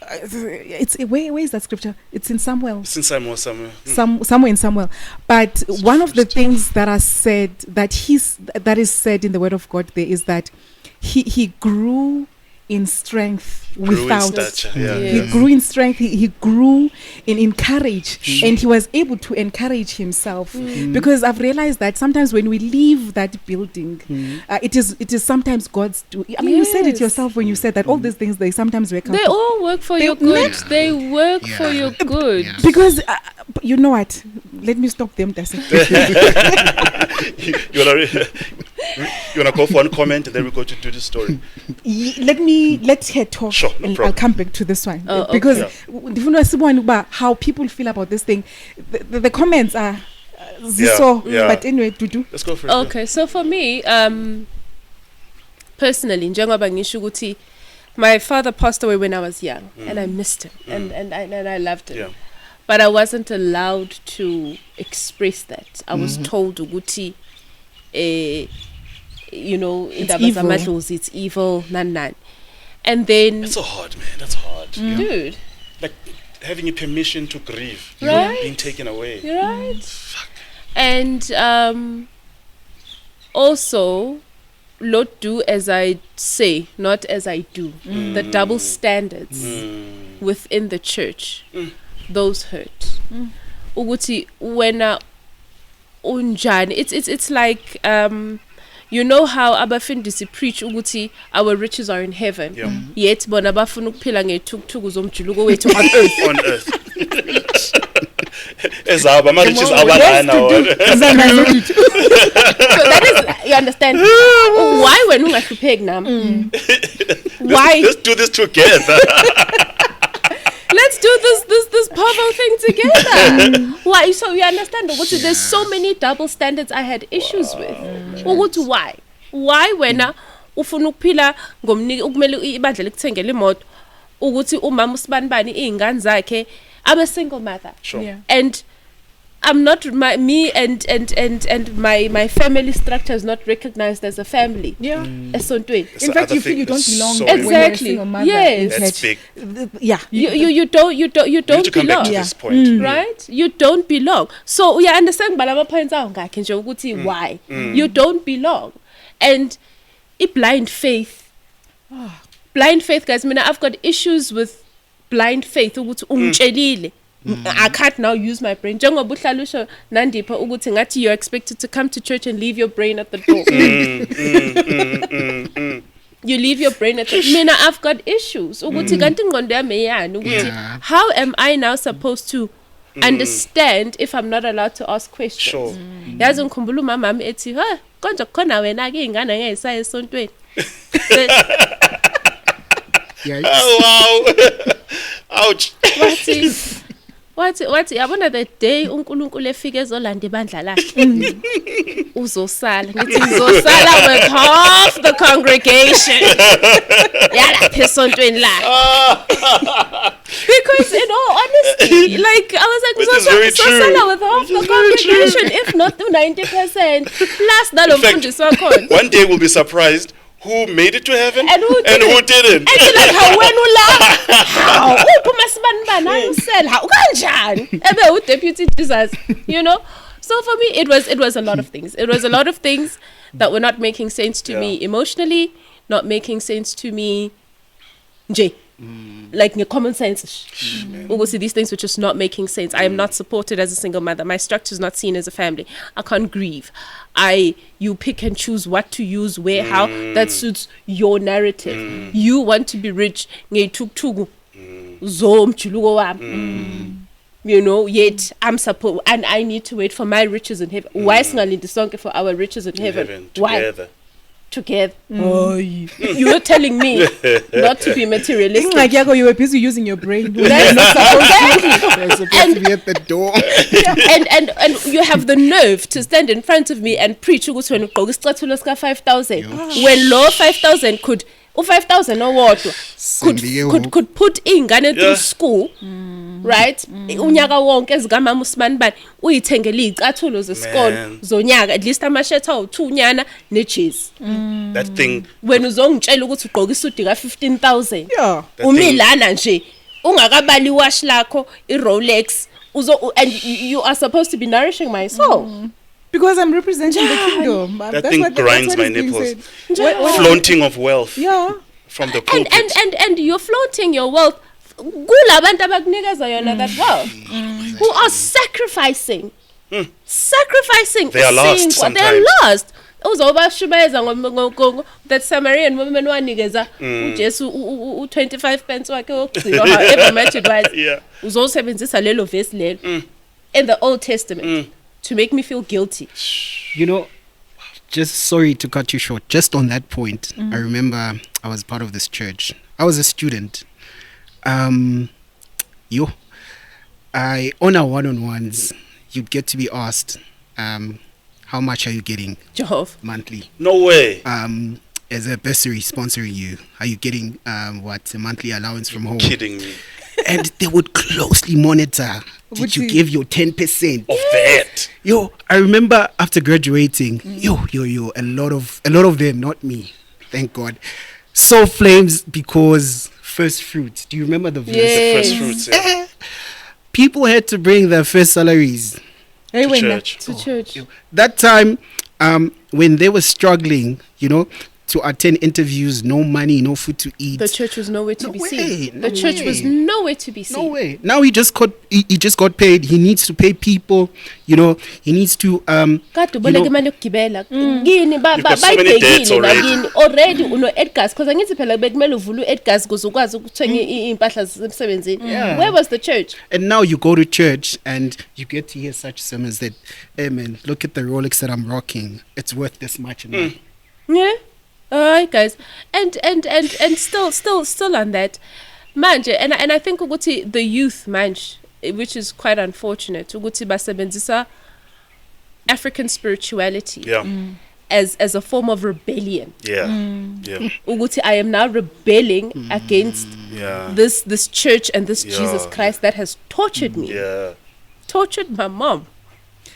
it's where is that scripture? It's in Samuel.
It's in Samuel.
Somewhere in Samuel. But one of the things that are said, that is said in the Word of God there, is that he grew in strength without. He grew in strength. He grew in courage, and he was able to encourage himself. Because I've realized that sometimes when we leave that building, it is sometimes God's doing. I mean, you said it yourself when you said that all these things, they sometimes work out.
They all work for your good. They work for your good.
Because you know what? Let me stop them. That's
it. You wanna go for one comment and then we go to do the story?
Let her talk.
Sure, no
and
problem.
I'll come back to this one.
Oh,
because if you know about how people feel about this thing, the comments are but anyway, Dudu.
Let's go for it.
Okay, so for me, personally, njengoba ngisho ukuthi my father passed away when I was young, and I missed him, and I loved him. But I wasn't allowed to express that. I was told ukuthi you know, it's evil, nan. And then
that's so hard, man. That's hard.
Dude.
Like having a permission to grieve,
right?
Being taken away.
You're right. Fuck. And also, Lord, do as I say, not as I do. The double standards within the church, those hurt. Uguti wena unjani. It's like you know how abafundisi preach ukuthi our riches are in heaven. Yet bona bafuna ukuphila ngeThukuthuku zomjuluko wethu on earth.
On earth. Ezaba, manje
Yes,
abangana
Dudu.
So that is, you understand? Why when ungahlupheki nami? Why?
Let's do this together.
Let's do this powerful thing together. Why? So you understand? There's so many double standards I had issues with. Why? Why when ufuna ukuphila ngomniki ukumele ibandla likuthengele imoto ukuthi umama usibanibani izingane zakhe, I'm a single mother.
Sure.
Yeah.
And I'm not my family structure is not recognized as a family.
Yeah.
Esontweni.
That's
In
the
fact,
other
you feel
thing
you don't
that's
belong
so
when you're a
Exactly.
single mother.
Yes.
That's big.
Yeah.
You don't
We need to come back
belong.
to
Yeah.
this point.
Right? You don't belong. So we understand balama points out ngakhe nje ukuthi why you don't belong. And blind faith. Blind faith, guys. I've got issues with blind faith ukuthi ungitshelile. I can't now use my brain. Njengoba uhlalusho Nandipha ukuthi ngathi you're expected to come to church and leave your brain at the door. You leave your brain at the Mina, I've got issues. Ukuthi kanti ingqondo yami iyani ukuthi how am I now supposed to understand if I'm not allowed to ask questions?
Sure.
Yazi ngikhumbula umama wami ethi, "Ha, konje kukhona wena ke izingane ngeyisaya esontweni."
Yeah.
Oh, wow. Ouch.
Wathi yabona the day uNkulunkulu efike ezolanda ibandla lakhe uzosala ngithi ngizosala with half the congregation yala esontweni lakhe because in all honesty like I was like
Which is very
uzosala
true.
with half the
Which is very true.
congregation if not 90% plus nalo
In fact,
mfundisi wakhona
one day we'll be surprised who made it to heaven
And who
didn't.
and like how when how uphuma sibanibani ayusela how kanjani ebe u deputy Jesus, you know. So for me it was a lot of things. It was a lot of things that were not making sense to me emotionally, not making sense to me nje. Like common sense. See, these things were just not making sense. I am not supported as a single mother. My structure is not seen as a family. I can't grieve. You pick and choose what to use, where, how. That suits your narrative. You want to be rich. You know, yet I'm supposed, and I need to wait for my riches in heaven. Why is the song for our riches in heaven? Why? Together. Oh, you're telling me not to be materialistic.
Like Yago, you were busy using your brain.
That's not supposed
They're supposed to be at the door.
and you have the nerve to stand in front of me and preach ukuthi wena ugqoka isicathulo sika 5,000 when low 5,000 could 5,000 owodwa could put ingane through school, right? Unyaka wonke ezikamama usibanibani uyithengele izicathulo zesikolo zonyaka at least amashetha awu2 nyana nejezi.
That thing
When uzongitshela ukuthi ugqoka isudi ka 15,000
Yeah.
umilana nje ungakabali wash lakho iRolex and you are supposed to be nourishing my soul.
Because I'm representing the kingdom.
That thing grinds my nipples. Flaunting of wealth.
Yeah.
From the pulpit.
And you're flaunting your wealth. Kulabantu abakunikeza yona that wealth. Who are sacrificing. Sacrificing.
They are lost sometimes.
They are lost. Uzobashubeza that Samaritan woman wanikeza uJesu u25 pence wakhe wokugcina however much it was.
Yeah.
Uzosebenzisa lelo verse lelo in the Old Testament to make me feel guilty.
You know, just sorry to cut you short. Just on that point, I remember I was part of this church. I was a student. On our one-on-ones, you'd get to be asked, how much are you getting
Jehovah
monthly?
No way.
As a bursary sponsoring you, are you getting a monthly allowance from home?
Kidding me.
And they would closely monitor. Did you give your 10%?
Of that.
Yo, I remember after graduating, a lot of them, not me, thank God, saw flames because first fruits. Do you remember the verse?
Yes.
The first fruits. Yeah.
People had to bring their first salaries
To church.
to church.
that time. When they were struggling, to attend interviews, no money, no food to eat.
The church was nowhere to be seen.
No
The church was nowhere to be seen.
No way. Now he just got paid. He needs to pay people. He needs to
You've got so many
debts already.
Already uno Edgar's because angithi phela bekumele uvule Edgar's ukuze ukwazi ukuthenga impahla zemsebenzini. Where was the church?
And now you go to church and you get to hear such sermons that, hey man, look at the Rolex that I'm rocking. It's worth this much.
Yeah. Alright guys. And still on that. Manje, and I think ukuthi the youth manje, which is quite unfortunate, ukuthi basebenzisa African spirituality as a form of rebellion. Ukuthi I am now rebelling against this church and this Jesus Christ that has tortured me. Tortured my mom.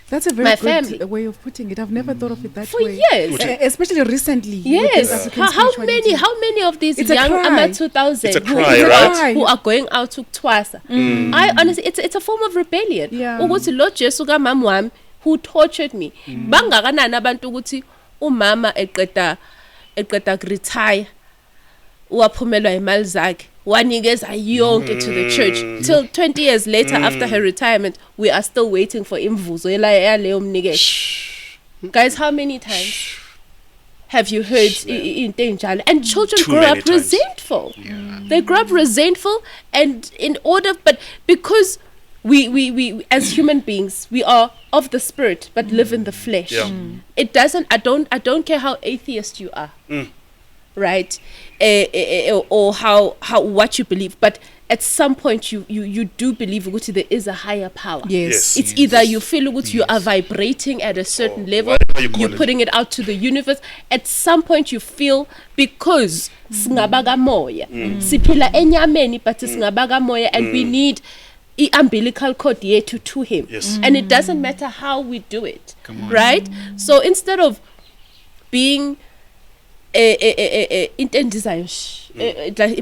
That's a very good way of putting it. I've never thought of it that
way.
For years. Especially recently.
Yes. How many of these young Ama 2000 who are going out to Twasa? I honestly, it's a form of rebellion. Ukuthi lo Jesu ka mama wami who tortured me. Bangakanani abantu ukuthi umama eqeda retire waphumelwa imali zakhe wanikeza yonke to the church till 20 years later after her retirement we are still waiting for imvuzo yaleyo mnikelo. Guys, how many times have you heard into enjalo? And children grow up resentful. They grow up resentful, and but because we as human beings, we are of the spirit but live in the flesh. It doesn't I don't care how atheist you are. Right? Or how what you believe, but at some point you do believe that there is a higher power.
Yes.
It's either you feel that you are vibrating at a certain level, you're putting it out to the universe. At some point you feel, because singabaga moya siphila enyameni but singabaga moya, and we need umbilical cord yethu to him. And it doesn't matter how we do it, right? So instead of being a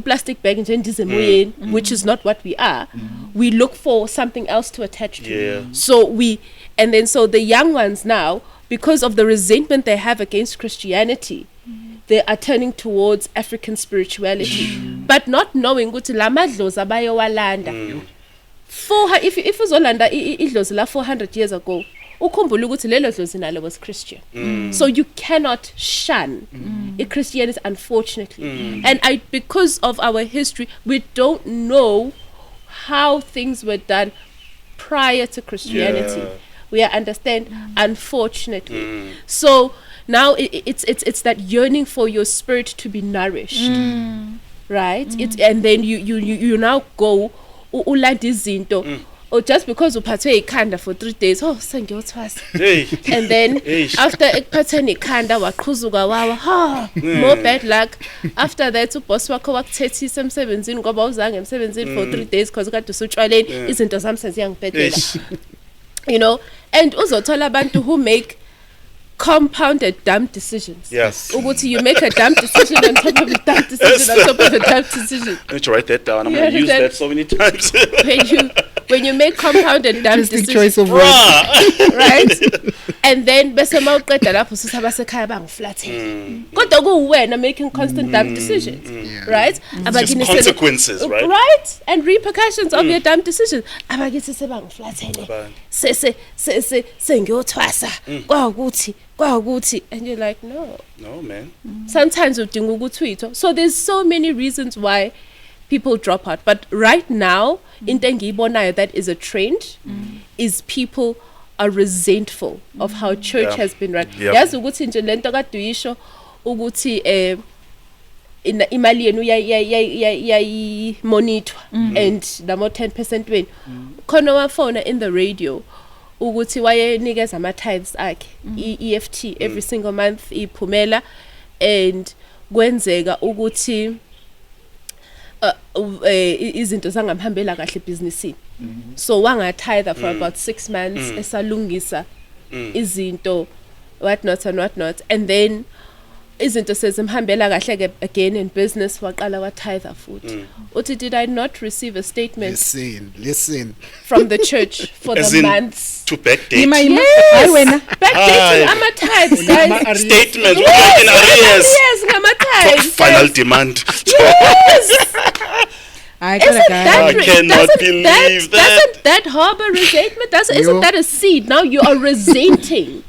plastic bag which is not what we are, we look for something else to attach to. So the young ones now, because of the resentment they have against Christianity, they are turning towards African spirituality, but not knowing ukuthi la madlozi abayowalanda if uzolanda idlozi la 400 years ago, ukhumbula ukuthi lelo dlozi nalo was Christian. So you cannot shun Christianity, unfortunately. And because of our history, we don't know how things were done prior to Christianity. We understand, unfortunately. So now it's that yearning for your spirit to be nourished, right? And then you now go ulanda izinto. Or just because uphathwe ikhanda for 3 days, sengiyothwasa. And then after ekuphatheni ikhanda waqhuzuka wawa, more bad luck. After that uboss wakho wakuthethisa emsebenzini ngoba uzange emsebenzini for 3 days because kade usutshwaleni, izinto zami seziyangibhedela. And uzothola abantu who make compounded dumb decisions. Ukuthi you make a dumb decision on top of a dumb decision on top of a dumb decision.
I need to write that down. I'm going to use that so many times.
when you make compounded dumb decisions,
choice of words,
right? And then bese mawuqeda lapho susabasekhaya bangiflathela. Kodwa kuwena making constant dumb decisions, right?
Just consequences, right?
Right? And repercussions of your dumb decisions. Abakithi sebangiflathele. Sengiyothwasa. Kwakuthi. And you're like, no,
man.
Sometimes udinga ukuthwithwa. So there's so many reasons why people drop out. But right now, into engiyibonayo that is a trend, is people are resentful of how church has been run. Yazi ukuthi nje lento kade uyisho ukuthi imali yenu yayimonitor and namo 10% wenu. Khona wafona in the radio ukuthi wayenikeza ama tithes akhe EFT every single month iphumela, and kwenzeka ukuthi izinto zangamhambela kahle businessini. So wangatithe for about 6 months esalungisa izinto what not, and then izinto sezimhambela kahle ke again in business waqala watitha futhi uthi did I not receive a statement
listen
from the church for
As
the
in
months
to backdate.
backdating ama-tithes guys
Statement.
yes
In arrears.
yes ngama-tithes
Final
guys.
demand.
I
Isn't that
I cannot
doesn't
believe
that,
that.
Doesn't that harbor resentment? Isn't that a seed? Now you are resenting.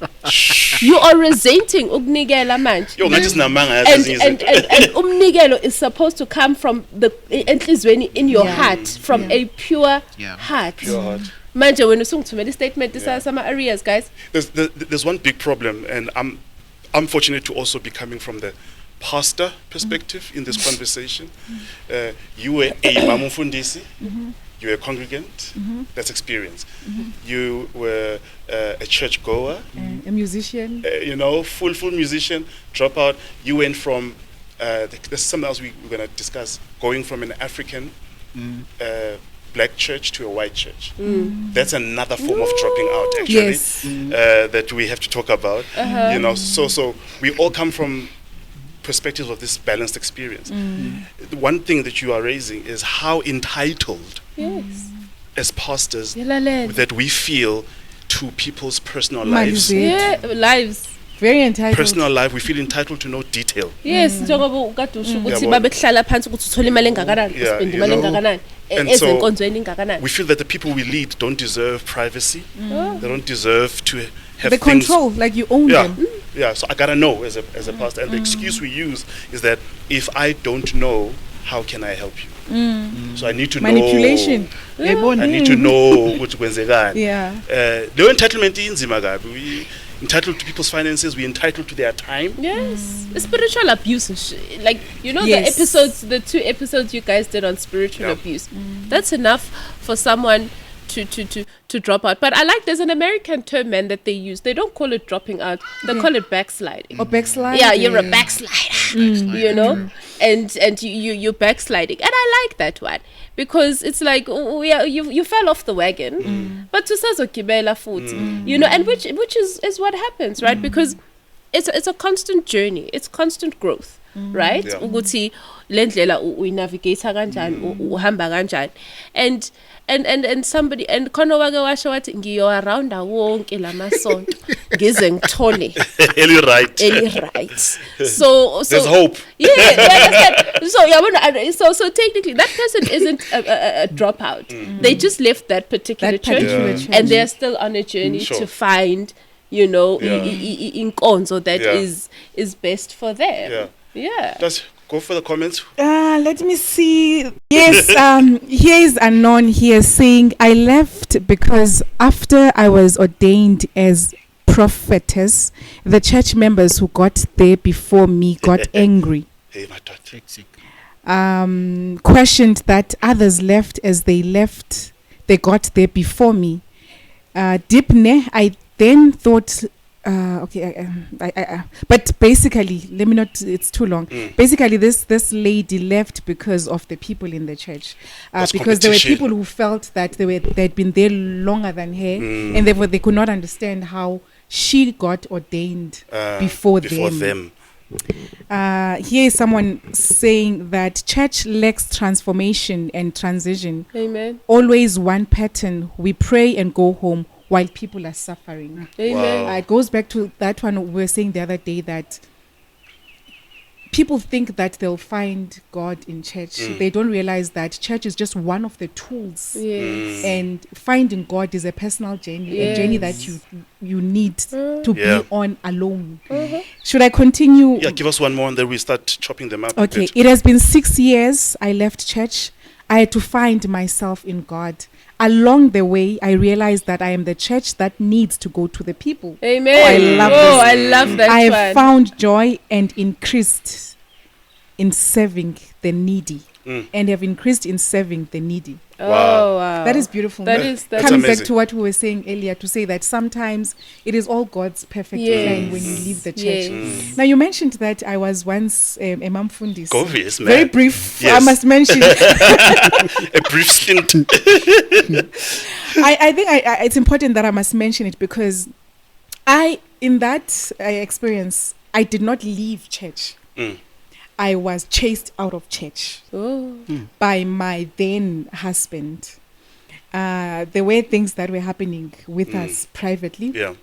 You are resenting ukunikela manje.
Yo, ngathi sinamanga
And
yazi
and umnikelo is supposed to come from the enhlizweni in your heart, from a pure heart.
Pure heart.
Manje when usungithumela statement sama areas guys.
There's one big problem, and I'm fortunate to also be coming from the pastor perspective in this conversation. You were a mamufundisi, you were a congregant, that's experience. You were a church goer,
a musician.
Full musician, dropout. You went from, there's something else we're going to discuss, going from an African black church to a white church. That's another form of dropping out, actually,
Yes.
that we have to talk about. So we all come from perspectives of this balanced experience. The one thing that you are raising is how entitled as pastors that we feel to people's personal lives.
Lives.
Very entitled.
Personal life, we feel entitled to know detail.
Yes, njengoba ukade usho ukuthi babehlala phansi ukuthi uthola imali engakanani, uspend imali engakanani, ezenkonzweni engakanani.
We feel that the people we lead don't deserve privacy. They don't deserve to have
the
things.
Control, like you own them.
Yeah, so I gotta know as a pastor. And the excuse we use is that if I don't know, how can I help you? So I need to
Manipulation.
know. I need to know what kwenzekani. The entitlement inzima kabi. We entitled to people's finances. We entitled to their time.
Yes, spiritual abuse, like the 2 episodes you guys did on spiritual abuse. That's enough for someone to drop out. But I like there's an American term, man, that they use. They don't call it dropping out. They call it backsliding.
Or backsliding.
Yeah, you're a backslider. And you're backsliding, and I like that one because it's like you fell off the wagon, but to sazokibela futhi, and which is what happens, right? Because it's a constant journey, it's constant growth, right? Ukuthi lendlela uyinavigate kanjani, uhamba kanjani, and somebody and khona wake washo wathi ngiyo around wonke lamasonto ngize ngithole
Eli right.
So
there's hope.
So technically that person isn't a dropout. They just left that particular church and they're still on a journey to find inkonzo that is best for them.
Let's go for the comments.
Let me see. Yes, here is Anon here saying, I left because after I was ordained as prophetess, the church members who got there before me got angry.
Hey, my daughter.
Questioned that others left as they got there before me. Dipne, I then thought, but basically, let me not, it's too long. Basically, this lady left because of the people in the church. Because there were people who felt that they'd been there longer than her, and therefore they could not understand how she got ordained before them. Here is someone saying that church lacks transformation and transition.
Amen.
Always one pattern. We pray and go home while people are suffering.
Amen.
Wow.
It goes back to that one we were saying the other day, that people think that they'll find God in church. They don't realize that church is just one of the tools.
Yes.
And finding God is a personal journey, a journey that you need to be on alone. Should I continue?
Yeah, give us one more and then we start chopping them up.
Okay, it has been 6 years I left church. I had to find myself in God. Along the way, I realized that I am the church that needs to go to the people.
Amen. I love that.
I have found joy and increased in serving the needy. And have increased in serving the needy.
Wow.
That is beautiful.
That's
coming
amazing.
back to what we were saying earlier, to say that sometimes it is all God's perfect plan when you leave the church. Now, you mentioned that I was once a mamfundis.
Obvious, man.
Very brief,
Yes.
I must mention.
A brief stint.
I think it's important that I must mention it because in that experience, I did not leave church. I was chased out of church by my then husband. There were things that were happening with us privately.
Yeah.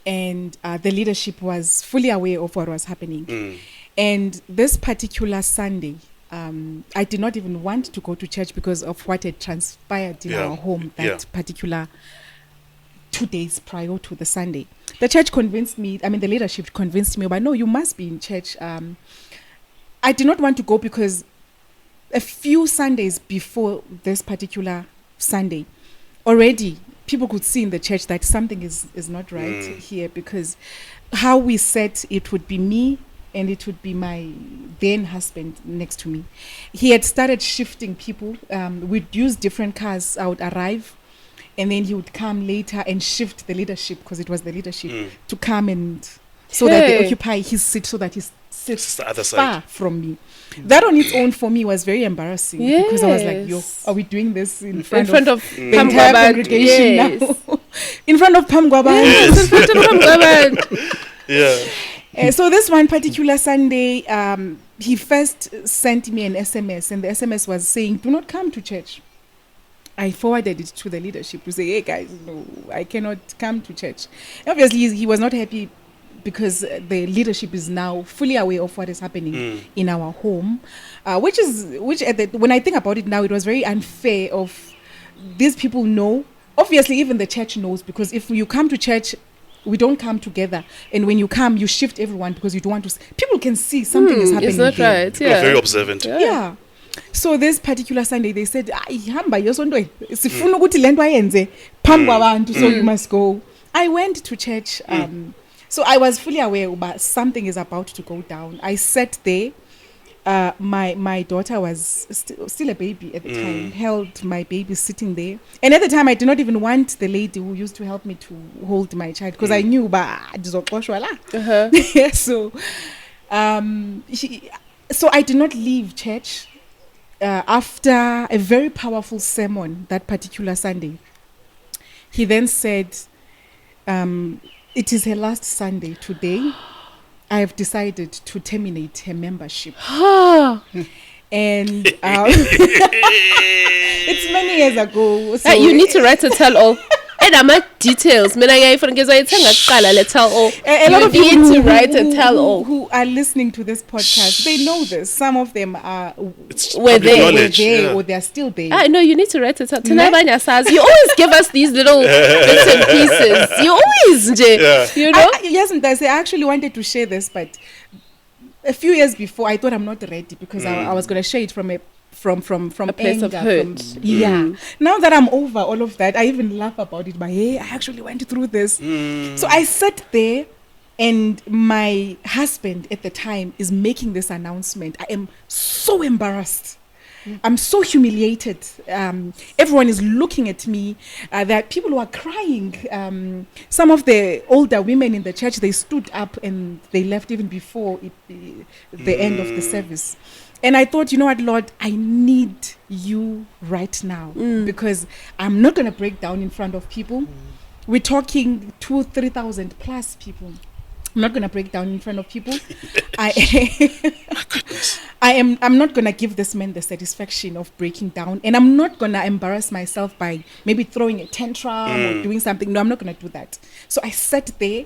And the leadership was fully aware of what was happening. And this particular Sunday, I did not even want to go to church because of what had transpired in our home that particular 2 days prior to the Sunday. The church convinced me, the leadership convinced me, but no, you must be in church. I did not want to go because a few Sundays before this particular Sunday, already people could see in the church that something is not right here, because how we said it would be me and it would be my then husband next to me. He had started shifting people. We'd use different cars. I would arrive, and then he would come later and shift the leadership, because it was the leadership, to come and so that they occupy his seat, so that he sits
the other
far
side
from me. That on its own for me was very embarrassing, because I was like, yo, are we doing this in front of the entire congregation now? In front of Pamgwaban.
Yes, in front of Pamgwaban.
Yeah.
So this one particular Sunday, he first sent me an SMS, and the SMS was saying, do not come to church. I forwarded it to the leadership to say, hey guys, no, I cannot come to church. Obviously, he was not happy, because the leadership is now fully aware of what is happening in our home, when I think about it now, it was very unfair of these people know. Obviously, even the church knows, because if you come to church, we don't come together, and when you come, you shift everyone because you don't want to. People can see something is happening.
It's not
here.
right.
You're very observant.
Yeah. So this particular Sunday, they said, "Hamba yosonto, sifuna ukuthi lento ayenze phambi kwabantu, so you must go." I went to church. So I was fully aware that something is about to go down. I sat there. My daughter was still a baby at the time, held my baby sitting there. And at the time, I did not even want the lady who used to help me to hold my child, because I knew, so I did not leave church. After a very powerful sermon that particular Sunday, he then said, it is her last Sunday today. I have decided to terminate her membership. And it's many years ago. So
you need to write a tell-all. And I'm at details. A lot of
people
need to write a tell-all.
Who are listening to this podcast, they know this. Some of them are
were
there or they're still there.
No, you need to write a tell-all. You always give us these little bits and pieces. You always, you know?
Yes, I actually wanted to share this, but a few years before, I thought I'm not ready, because I was going to share it from a
place
anger,
of hurt.
Now that I'm over all of that, I even laugh about it. But hey, I actually went through this. So I sat there, and my husband at the time is making this announcement. I am so embarrassed. I'm so humiliated. Everyone is looking at me. There are people who are crying. Some of the older women in the church, they stood up and they left even before the end of the service. And I thought, you know what, Lord, I need you right now, because I'm not going to break down in front of people. We're talking 2,000-3,000 plus people. I'm not going to break down in front of people.
My goodness.
I'm not going to give this man the satisfaction of breaking down, and I'm not going to embarrass myself by maybe throwing a tantrum or doing something. No, I'm not going to do that. So I sat there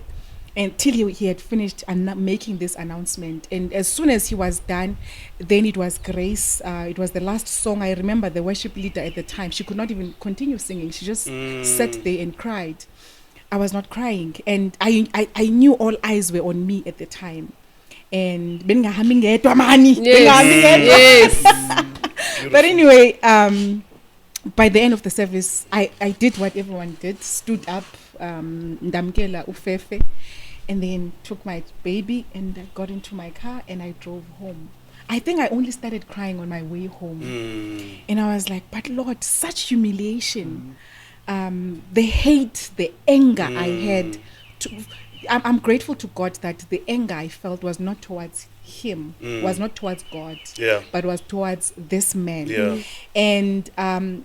until he had finished making this announcement. And as soon as he was done, then it was grace. It was the last song. I remember the worship leader at the time, she could not even continue singing. She just sat there and cried. I was not crying. And I knew all eyes were on me at the time. And
yes.
But anyway, by the end of the service, I did what everyone did, stood up, ndamkela ufefe, and then took my baby, and I got into my car and I drove home. I think I only started crying on my way home. And I was like, but Lord, such humiliation, the hate, the anger I had. I'm grateful to God that the anger I felt was not towards him, was not towards God, but was towards this man. And I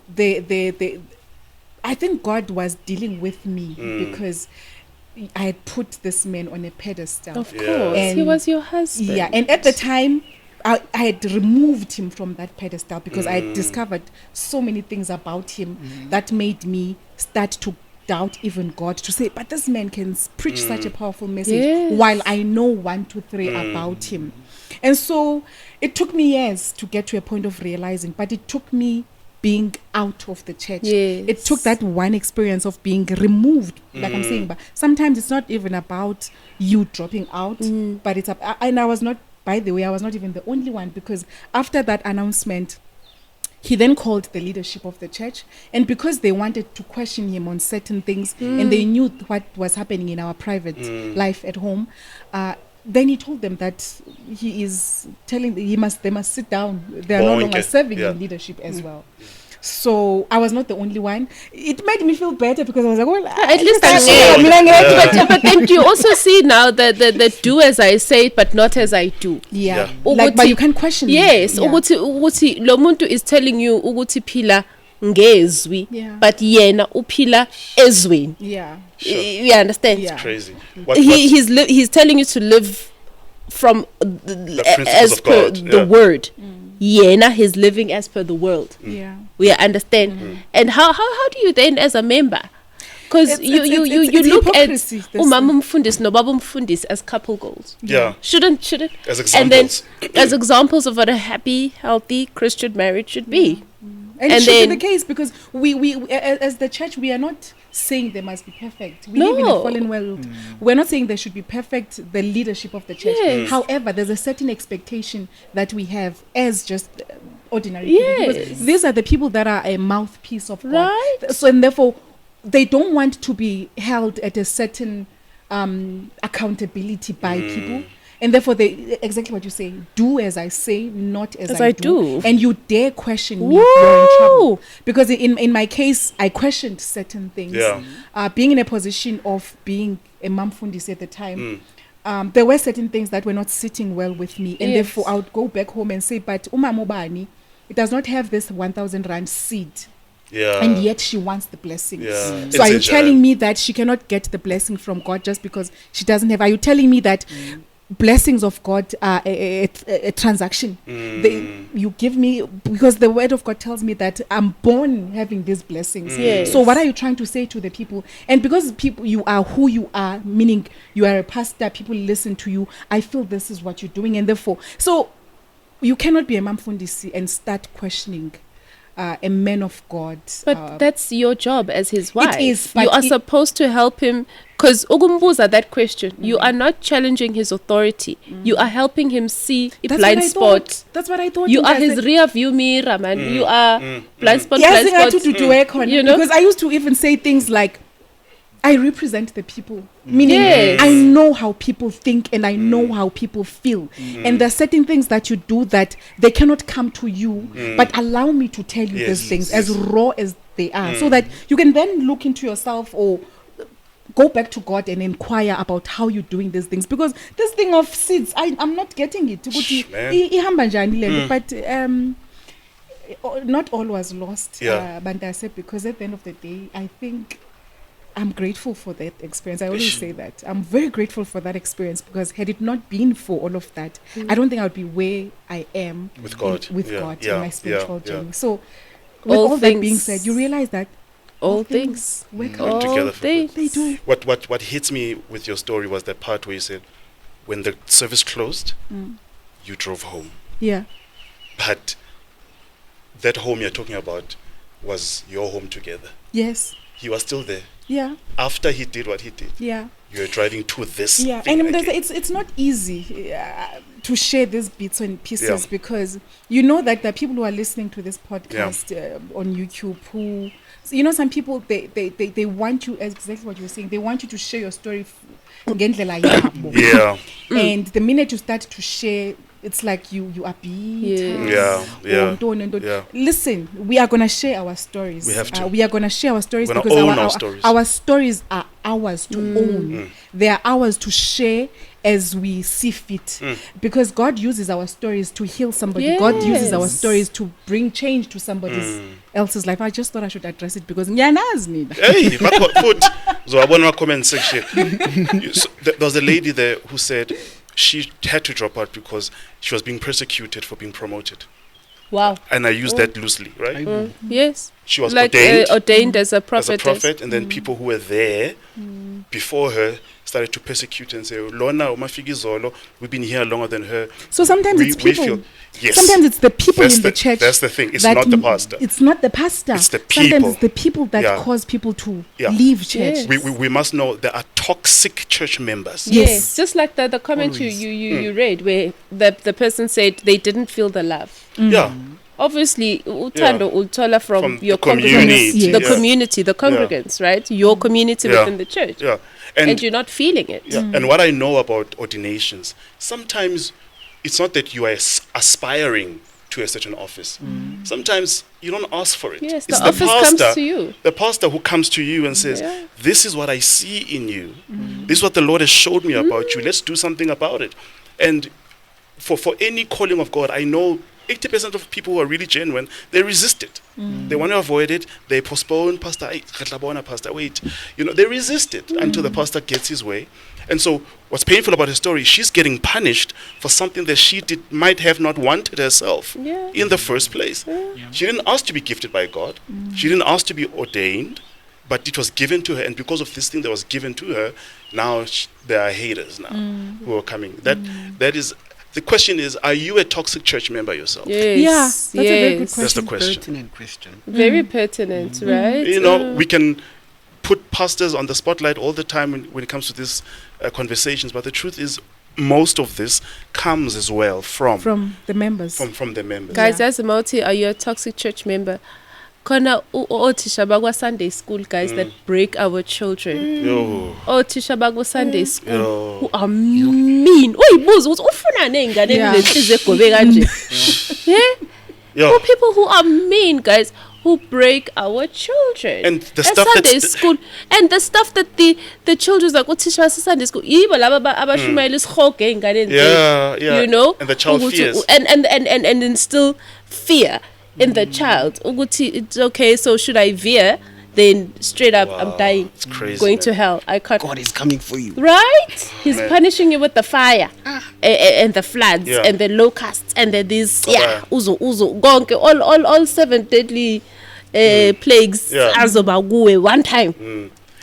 think God was dealing with me, because I had put this man on a pedestal.
Of
Yeah.
course, he
And-
was your husband.
Yeah, and at the time, I had removed him from that pedestal because I had discovered so many things about him that made me start to doubt even God, to say, but this man can preach such a powerful message
Yes.
while I know 1, 2, 3 about him. And so it took me years to get to a point of realizing, but it took me being out of the church.
Yes.
It took that one experience of being removed, like I'm saying, but sometimes it's not even about you dropping out, but it's and I was not, by the way, I was not even the only one, because after that announcement, he then called the leadership of the church, and because they wanted to question him on certain things and they knew what was happening in our private life at home, then he told them that he is telling they must sit down. They are no longer serving in leadership as well. So I was not the only one. It made me feel better because I was like, well,
At least I but then you also see now that do as I say but not as I do.
Yeah.
Yeah.
Like, but you can question
Yes,
me. Yeah.
ukuthi lo muntu is telling you ukuthi phila ngezwi,
Yeah.
but yena uphila ezweni.
Yeah.
You understand?
Yeah.
Crazy.
He's telling you to live from
principles
as
of
per
God,
the
yeah.
word. Yena he's living as per the world.
Yeah.
We understand. And how do you then as a member? Because you
it's
look at
hypocrisy, this
umama umfundisi nobaba umfundisi as couple goals.
Yeah.
Shouldn't
As
and then
examples.
as examples of what a happy, healthy Christian marriage should be.
And it
And
should
then-
be the case because we as the church, we are not saying they must be perfect. We live in a
No.
fallen world. We're not saying they should be perfect, the leadership of the church.
Yes.
However, there's a certain expectation that we have as just ordinary people.
Yes.
Because these are the people that are a mouthpiece of God.
Right.
So, and therefore, they don't want to be held at a certain accountability by people. And therefore, they exactly what you say. Do as I say, not as I do. And you dare question me, you're in trouble. Because in my case, I questioned certain things.
Yeah.
Being in a position of being a mamfundisi at the time, there were certain things that were not sitting well with me. And
Yes.
therefore, I would go back home and say, but Umamobani, it does not have this 1,000 Rand seed.
Yeah.
And yet she wants the blessings.
Yeah.
So are you
It's a
telling me that she cannot get the blessing from God just because she doesn't have? Are you telling me that blessings of God are a transaction? You give me, because the word of God tells me that I'm born having these blessings.
Yes.
So what are you trying to say to the people? And because people, you are who you are, meaning you are a pastor, people listen to you, I feel this is what you're doing. And therefore, so you cannot be a mamfundisi and start questioning a man of God.
But that's your job as his wife.
is, but
you are supposed to help him. Because Ugumbuza, that question, you are not challenging his authority. You are helping him see a
That's
blind
what I
spot.
thought. That's what I thought.
You are
I
his
said-
rear view mirror, man. You are blind spot,
Yes,
blind
I had
spot.
to work on
You
it
know?
because I used to even say things like, I represent the people, meaning
Yes.
I know how people think and I know how people feel. And there are certain things that you do that they cannot come to you, but allow me to tell you
Yes,
these things
yes.
as raw as they are, so that you can then look into yourself or go back to God and inquire about how you're doing these things. Because this thing of seeds, I'm not getting it.
Man.
Ihamba njani le nto, but not all was lost,
Yeah.
Bandase, because at the end of the day, I think I'm grateful for that experience. I always say that. I'm very grateful for that experience because had it not been for all of that, I don't think I would be where I am
With God.
with
Yeah,
God
yeah,
in my spiritual
yeah, yeah.
journey. So, with
All
all that being
things-
said, you realize that
All things.
work
Work
out.
together for good.
They do.
What hits me with your story was that part where you said, when the service closed, you drove home.
Yeah.
But that home you're talking about was your home together.
Yes.
You are still there.
Yeah.
After he did what he did,
Yeah.
you were driving to this.
Yeah,
thing
and
again.
it's not easy to share these bits and pieces
Yeah.
because you know that the people who are listening to this podcast on YouTube who, so you know, some people they want you, exactly what you were saying, they want you to share your story ngendlela yabo.
Yeah.
And the minute you start to share, it's like you are bitter.
Yeah, yeah,
or don't and don't.
yeah.
Listen, we are gonna share our stories.
We have to.
We are gonna share our stories
We're gonna
because
own our stories.
our stories are ours to own. They are ours to share as we see fit. Because God uses our stories to heal somebody. God uses our stories to bring change to somebody else's life. I just thought I should address it because ngiyanazi.
Hey, so I want to comment section. There was a lady there who said she had to drop out because she was being persecuted for being promoted.
Wow.
And I use that loosely, right?
Yes.
She was
like, ordained as a prophet.
And then people who were there before her started to persecute and say, Lona, umafigizolo, we've been here longer than her.
So sometimes it's people. Sometimes it's the people in the church.
That's the thing. It's not the pastor.
It's not the pastor.
It's the people.
Sometimes it's the people that cause people to leave church.
Yes.
We must know there are toxic church members.
Yes. Just like the comment you read where the person said they didn't feel the love.
Yeah.
Obviously, utando ultola from your
community,
the community, the congregants, right? Your community within the church.
Yeah.
And you're not feeling it.
Yeah. And what I know about ordinations, sometimes it's not that you are aspiring to a certain office. Sometimes you don't ask for it.
Yes,
it's
the office comes to you.
The pastor who comes to you and says, this is what I see in you. This is what the Lord has showed me about you. Let's do something about it. And for any calling of God, I know 80% of people who are really genuine, they resist it. They want to avoid it. They postpone, Pastor, wait. They resist it until the pastor gets his way. And so what's painful about her story, she's getting punished for something that she might have not wanted herself in the first place. She didn't ask to be gifted by God. She didn't ask to be ordained, but it was given to her. And because of this thing that was given to her, now there are haters now who are coming. That is... The question is, are you a toxic church member yourself?
Yes. Yeah, that's a very good question.
That's the question.
Pertinent question.
Very pertinent, right?
We can put pastors on the spotlight all the time when it comes to these conversations, but the truth is, most of this comes as well from
the members.
From the members.
Guys, as a multi, are you a toxic church member? Kona tisha bagwa Sunday school guys that break our children. Tisha bagwa Sunday school who are mean. Uyibuza ukuthi ufuna nengane lesize gobe kanje. Yeah? People who are mean, guys, who break our children.
And the stuff
Sunday school and the stuff that the children's like tisha basa Sunday school. Yibo laba abashumayela isihoge ingane.
Yeah.
You know?
And the child fears.
And instill fear in the child. It's okay, so should I veer? Then straight up, I'm dying.
It's crazy.
Going to hell. I can't.
God is coming for you.
Right? He's punishing you with the fire and the floods and the locusts and these uzo gonke all 7 deadly plagues azoba one time.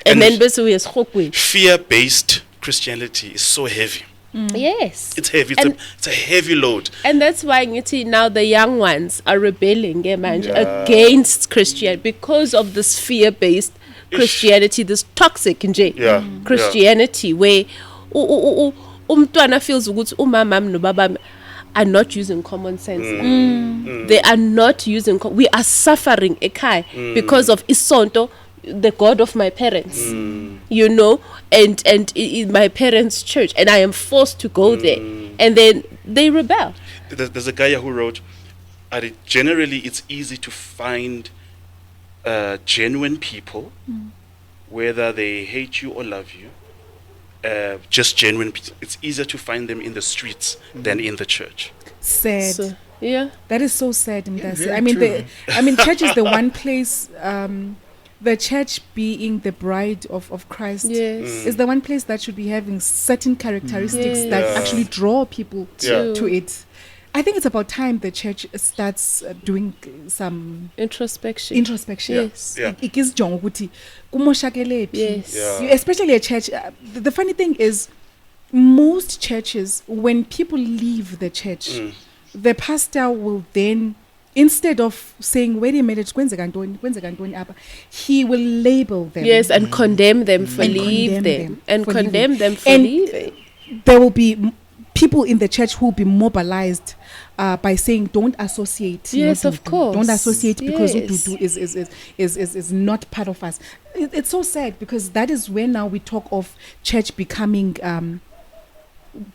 And then basically
fear-based Christianity is so heavy.
Yes.
It's heavy. It's a heavy load.
And that's why now the young ones are rebelling against Christianity because of this fear-based Christianity, this toxic Christianity where umntwana feels ukuthi umama nobaba are not using common sense. They are not using we are suffering because of isonto, the God of my parents, and in my parents' church, and I am forced to go there, and then they rebel.
There's a guy who wrote, generally it's easy to find genuine people, whether they hate you or love you, just genuine people. It's easier to find them in the streets than in the church.
Sad. That is so sad. Church is the one place... the church being the bride of Christ is the one place that should be having certain characteristics that actually draw people to it. I think it's about time the church starts doing some
introspection.
Yes. Especially a church. The funny thing is, most churches, when people leave the church, the pastor will then, instead of saying, wait a minute, he will label them.
Yes, and condemn them for leaving.
There will be people in the church who will be mobilized by saying, don't associate.
Yes, of course.
Don't associate because Dudu is not part of us. It's so sad because that is where now we talk of church becoming...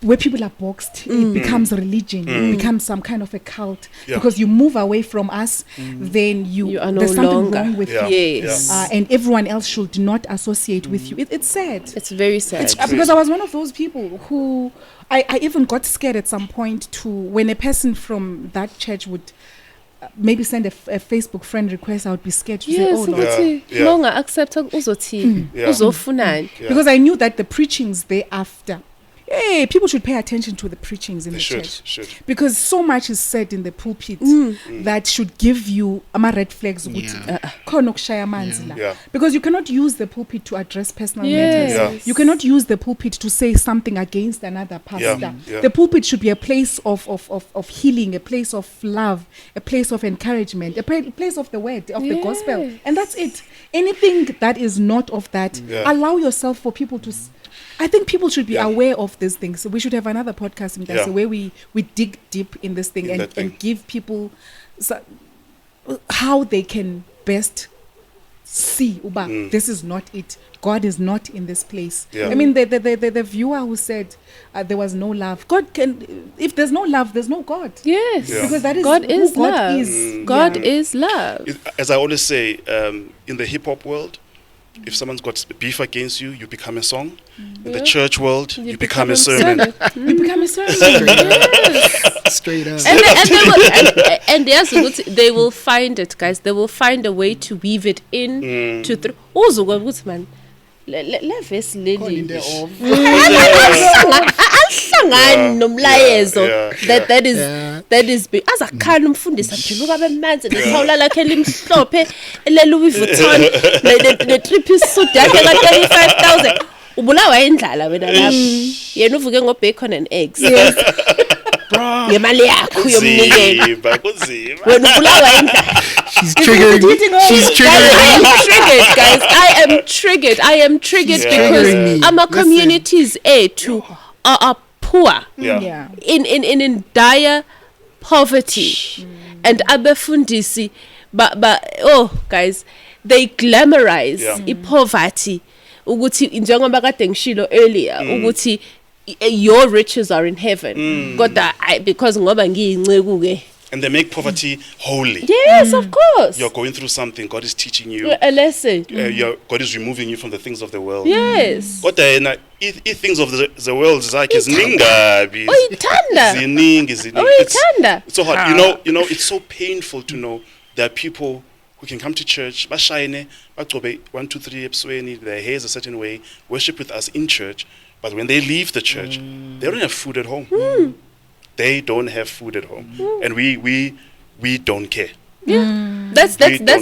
where people are boxed, it becomes religion, it becomes some kind of a cult. Because you move away from us, then you
are no
there's something
longer
wrong with you.
Yes.
And everyone else should not associate with you. It's sad.
It's very sad.
Because I was one of those people who I even got scared at some point to when a person from that church would maybe send a Facebook friend request, I would be scared to say, oh Lord.
Accept uzofunani.
Because I knew that the preachings thereafter, hey, people should pay attention to the preachings in the church. Because so much is said in the pulpit that should give you red flags. Because you cannot use the pulpit to address personal matters. You cannot use the pulpit to say something against another pastor. The pulpit should be a place of healing, a place of love, a place of encouragement, a place of the word, of the gospel. And that's it. Anything that is not of that, allow yourself for people to... I think people should be aware of these things. So we should have another podcast where we dig deep in this thing and give people how they can best see this is not it. God is not in this place. I mean, the viewer who said there was no love. God can. If there's no love, there's no God.
Yes,
because that is
God is
God
love.
is.
God is love.
As I always say, in the hip hop world, if someone's got beef against you, you become a song. In the church world, you become a sermon.
You become a sermon.
Straight up.
And yes, they will find it, guys. They will find a way to weave it in to through. Also, man. Leves lady. Nomlayezo that is big as akhana umfundisi ajiluka bemanzi nesawula lakhe limhlophe Louis Vuitton le trip suit yakhe ka 35,000 ubulawa indlala wena lapha yena uvuke ngo bacon and eggs ngemali yakho yomnikelo wena ubulawa indlala.
She's triggering.
Guys. I am triggered because our communities are poor in dire poverty and abefundisi but guys, they glamorize poverty ukuthi njengoba kade ngishilo earlier ukuthi your riches are in heaven kodwa because ngoba ngiyinceku ke.
And they make poverty holy.
Yes, of course.
You're going through something. God is teaching you
a lesson.
God is removing you from the things of the world.
Yes.
But things of the world is like ziningi. It's so hard. You know, it's so painful to know there are people who can come to church, bashayine, bagobe 1, 2, 3 ebusweni, their hair is a certain way, worship with us in church, but when they leave the church, they don't have food at home. They don't have food at home, and we don't care.
That's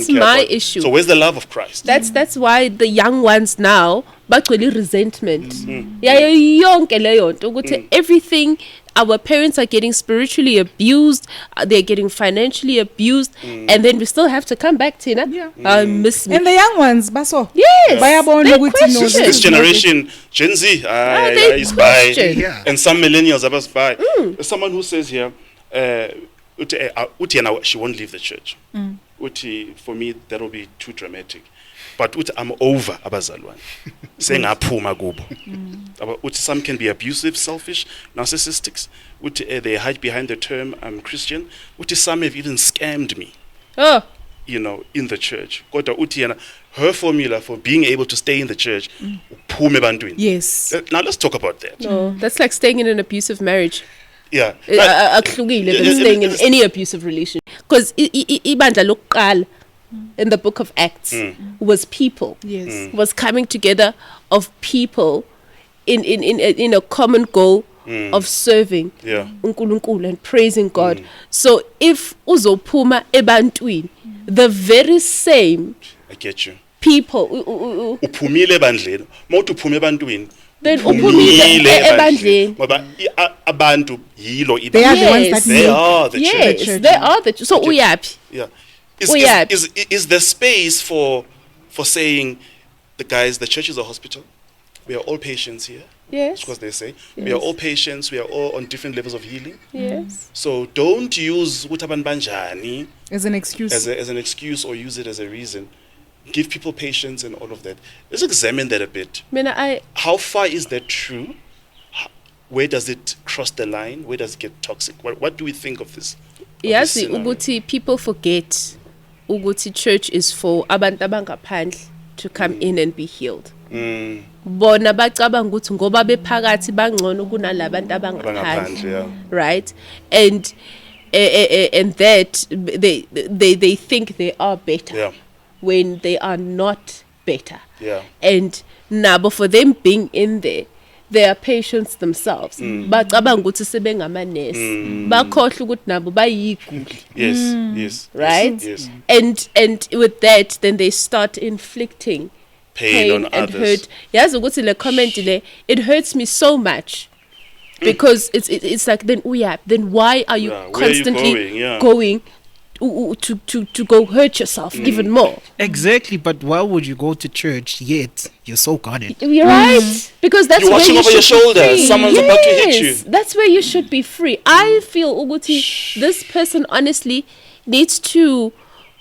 my issue.
So where's the love of Christ?
That's why the young ones now backweli resentment. Yonke leyo nto ukuthi everything our parents are getting spiritually abused, they're getting financially abused, and then we still have to come back to I miss me.
And the young ones, baso.
Yes.
This generation, Gen Z, is by, and some millennials are by. There's someone who says here, she won't leave the church. For me, that will be too dramatic. But I'm over abazalwane. Saying aphuma kubo. Some can be abusive, selfish, narcissistic. They hide behind the term I'm Christian. Some have even scammed me. In the church. Her formula for being able to stay in the church.
Yes.
Now let's talk about that.
No, that's like staying in an abusive marriage.
Yeah.
Staying in any abusive relationship. Because ibandla lokuqala in the book of Acts was people.
Yes.
Was coming together of people in a common goal of serving uNkulunkulu and praising God. So if uzophuma ebantwini, the very same
I get you.
people
Uphumile ebandleni. Mawuthi uphume ebantwini.
Then uphumile ebandleni.
Ngoba abantu yilo
they are the ones that
they are the
yes,
church.
they are the church. So uyaphi?
Yeah. Is there space for saying the church is a hospital? We are all patients here.
Yes.
That's what they say. Yes. We are all patients. We are all on different levels of healing.
Yes.
So don't use utaban banjani
as an excuse.
As an excuse, or use it as a reason. Give people patience and all of that. Let's examine that a bit. How far is that true? where does it cross the line? Where does it get toxic? What do we think of this?
Yes, ukuthi people forget ukuthi church is for abantu abangaphandle to come in and be healed. Bona bacabanga ukuthi ngoba bephakathi bangcono kunalabantu abangaphandle, right? And that they think they are better when they are not better. And nabo, for them being in there, they are patients themselves. Bacabanga ukuthi sebengamanesi, bakhohle ukuthi nabo bayiguli.
Yes.
Right?
Yes.
And with that, then they start inflicting pain
on
and
others.
hurt. Yazi ukuthi le comment le, it hurts me so much because it's like, then why are you constantly going to go hurt yourself even more?
Exactly, but why would you go to church yet you're so guarded?
You're right, because that's
you're
where
watching
you
over
should
your shoulder.
be free.
Someone's about to hit you.
That's where you should be free. I feel Uguti, this person honestly needs to,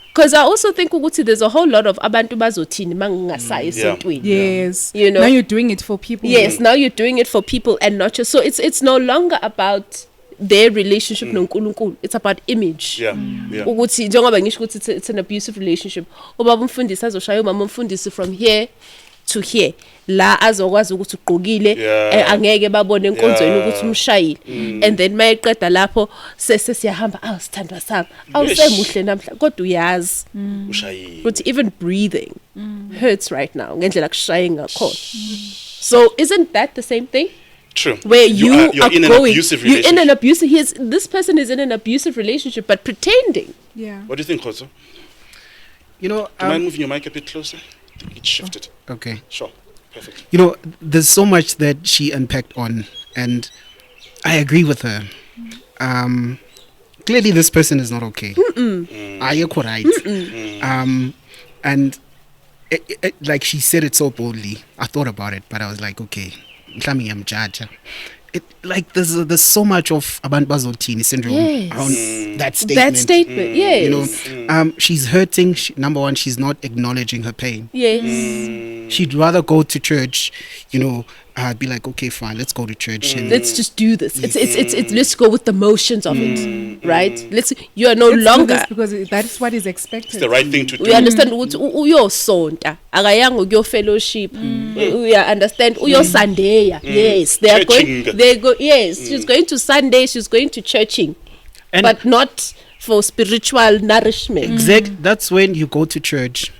because I also think Uguti, there's a whole lot of abantu bazothini mangasayi esintwini.
Yes,
you know,
now you're doing it for people.
Yes, now you're doing it for people and not just. So it's no longer about their relationship noNkulunkulu. It's about image. Ukuthi njengoba ngisho ukuthi it's an abusive relationship. Ubaba umfundisi azoshaya umama umfundisi from here to here. La azokwazi ukuthi ugqokile angeke babone enkonzweni ukuthi umshayile. And then mayeqeda lapho sesiyahamba sithandwa sami. Awusemuhle namhla kodwa uyazi
ushayile.
But even breathing hurts right now ngendlela kushaye ngakhona. So isn't that the same thing?
True.
Where you're
in an abusive relationship.
You're in an abusive. This person is in an abusive relationship, but pretending.
Yeah.
What do you think, Kgotso?
You know,
do you mind moving your mic a bit closer? It shifted.
Okay.
Sure. Perfect.
You know, there's so much that she unpacked on, and I agree with her. Clearly, this person is not okay. Are you right? And like she said it so boldly. I thought about it, but I was like, okay. It like there's so much of abantu bazotini syndrome around that statement.
Yes.
You know, she's hurting. Number one, she's not acknowledging her pain.
Yes.
She'd rather go to church, you know, be like, okay, fine, let's go to church and
let's just do this. It's let's go with the motions of it, right? You are no longer,
because that's what is expected.
It's the right thing to do.
We understand uyo sonta akayanga uyo fellowship. We understand uyo Sunday. Yes, they go. Yes, she's going to Sunday. She's going to churching, but not for spiritual nourishment.
Exactly. That's when you go to church.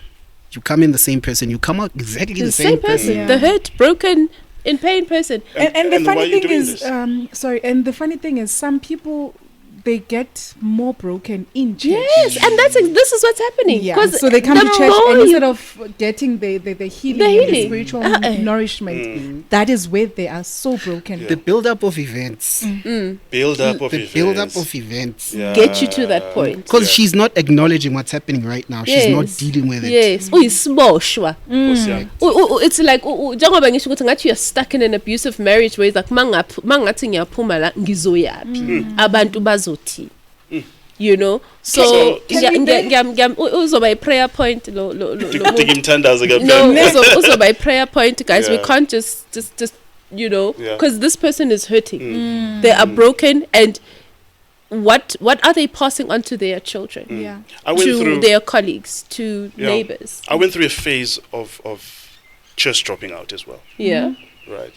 You come in the same person. You come out exactly the same person.
Yeah.
The hurt, broken, in pain person.
And the funny thing is, and the funny thing is, some people, they get more broken in church.
Yes, and this is what's happening.
Yeah. So they come to church, and instead of getting the healing, and the spiritual nourishment, that is where they are so broken.
The build-up of events.
Build-up of
events.
Get you to that point.
Because she's not acknowledging what's happening right now. She's not dealing with it.
Yes. It's like njengoba ngisho ukuthi ngathi you're stuck in an abusive marriage where it's like mangathi ngiyaphuma la ngizoyapi abantu bazothi. You know, so uzoba a prayer point uzoba a prayer point, guys. We can't just you know, because this person is hurting. They are broken, and what are they passing on to their children? To their colleagues, to neighbors.
I went through a phase of church dropping out as well. Right.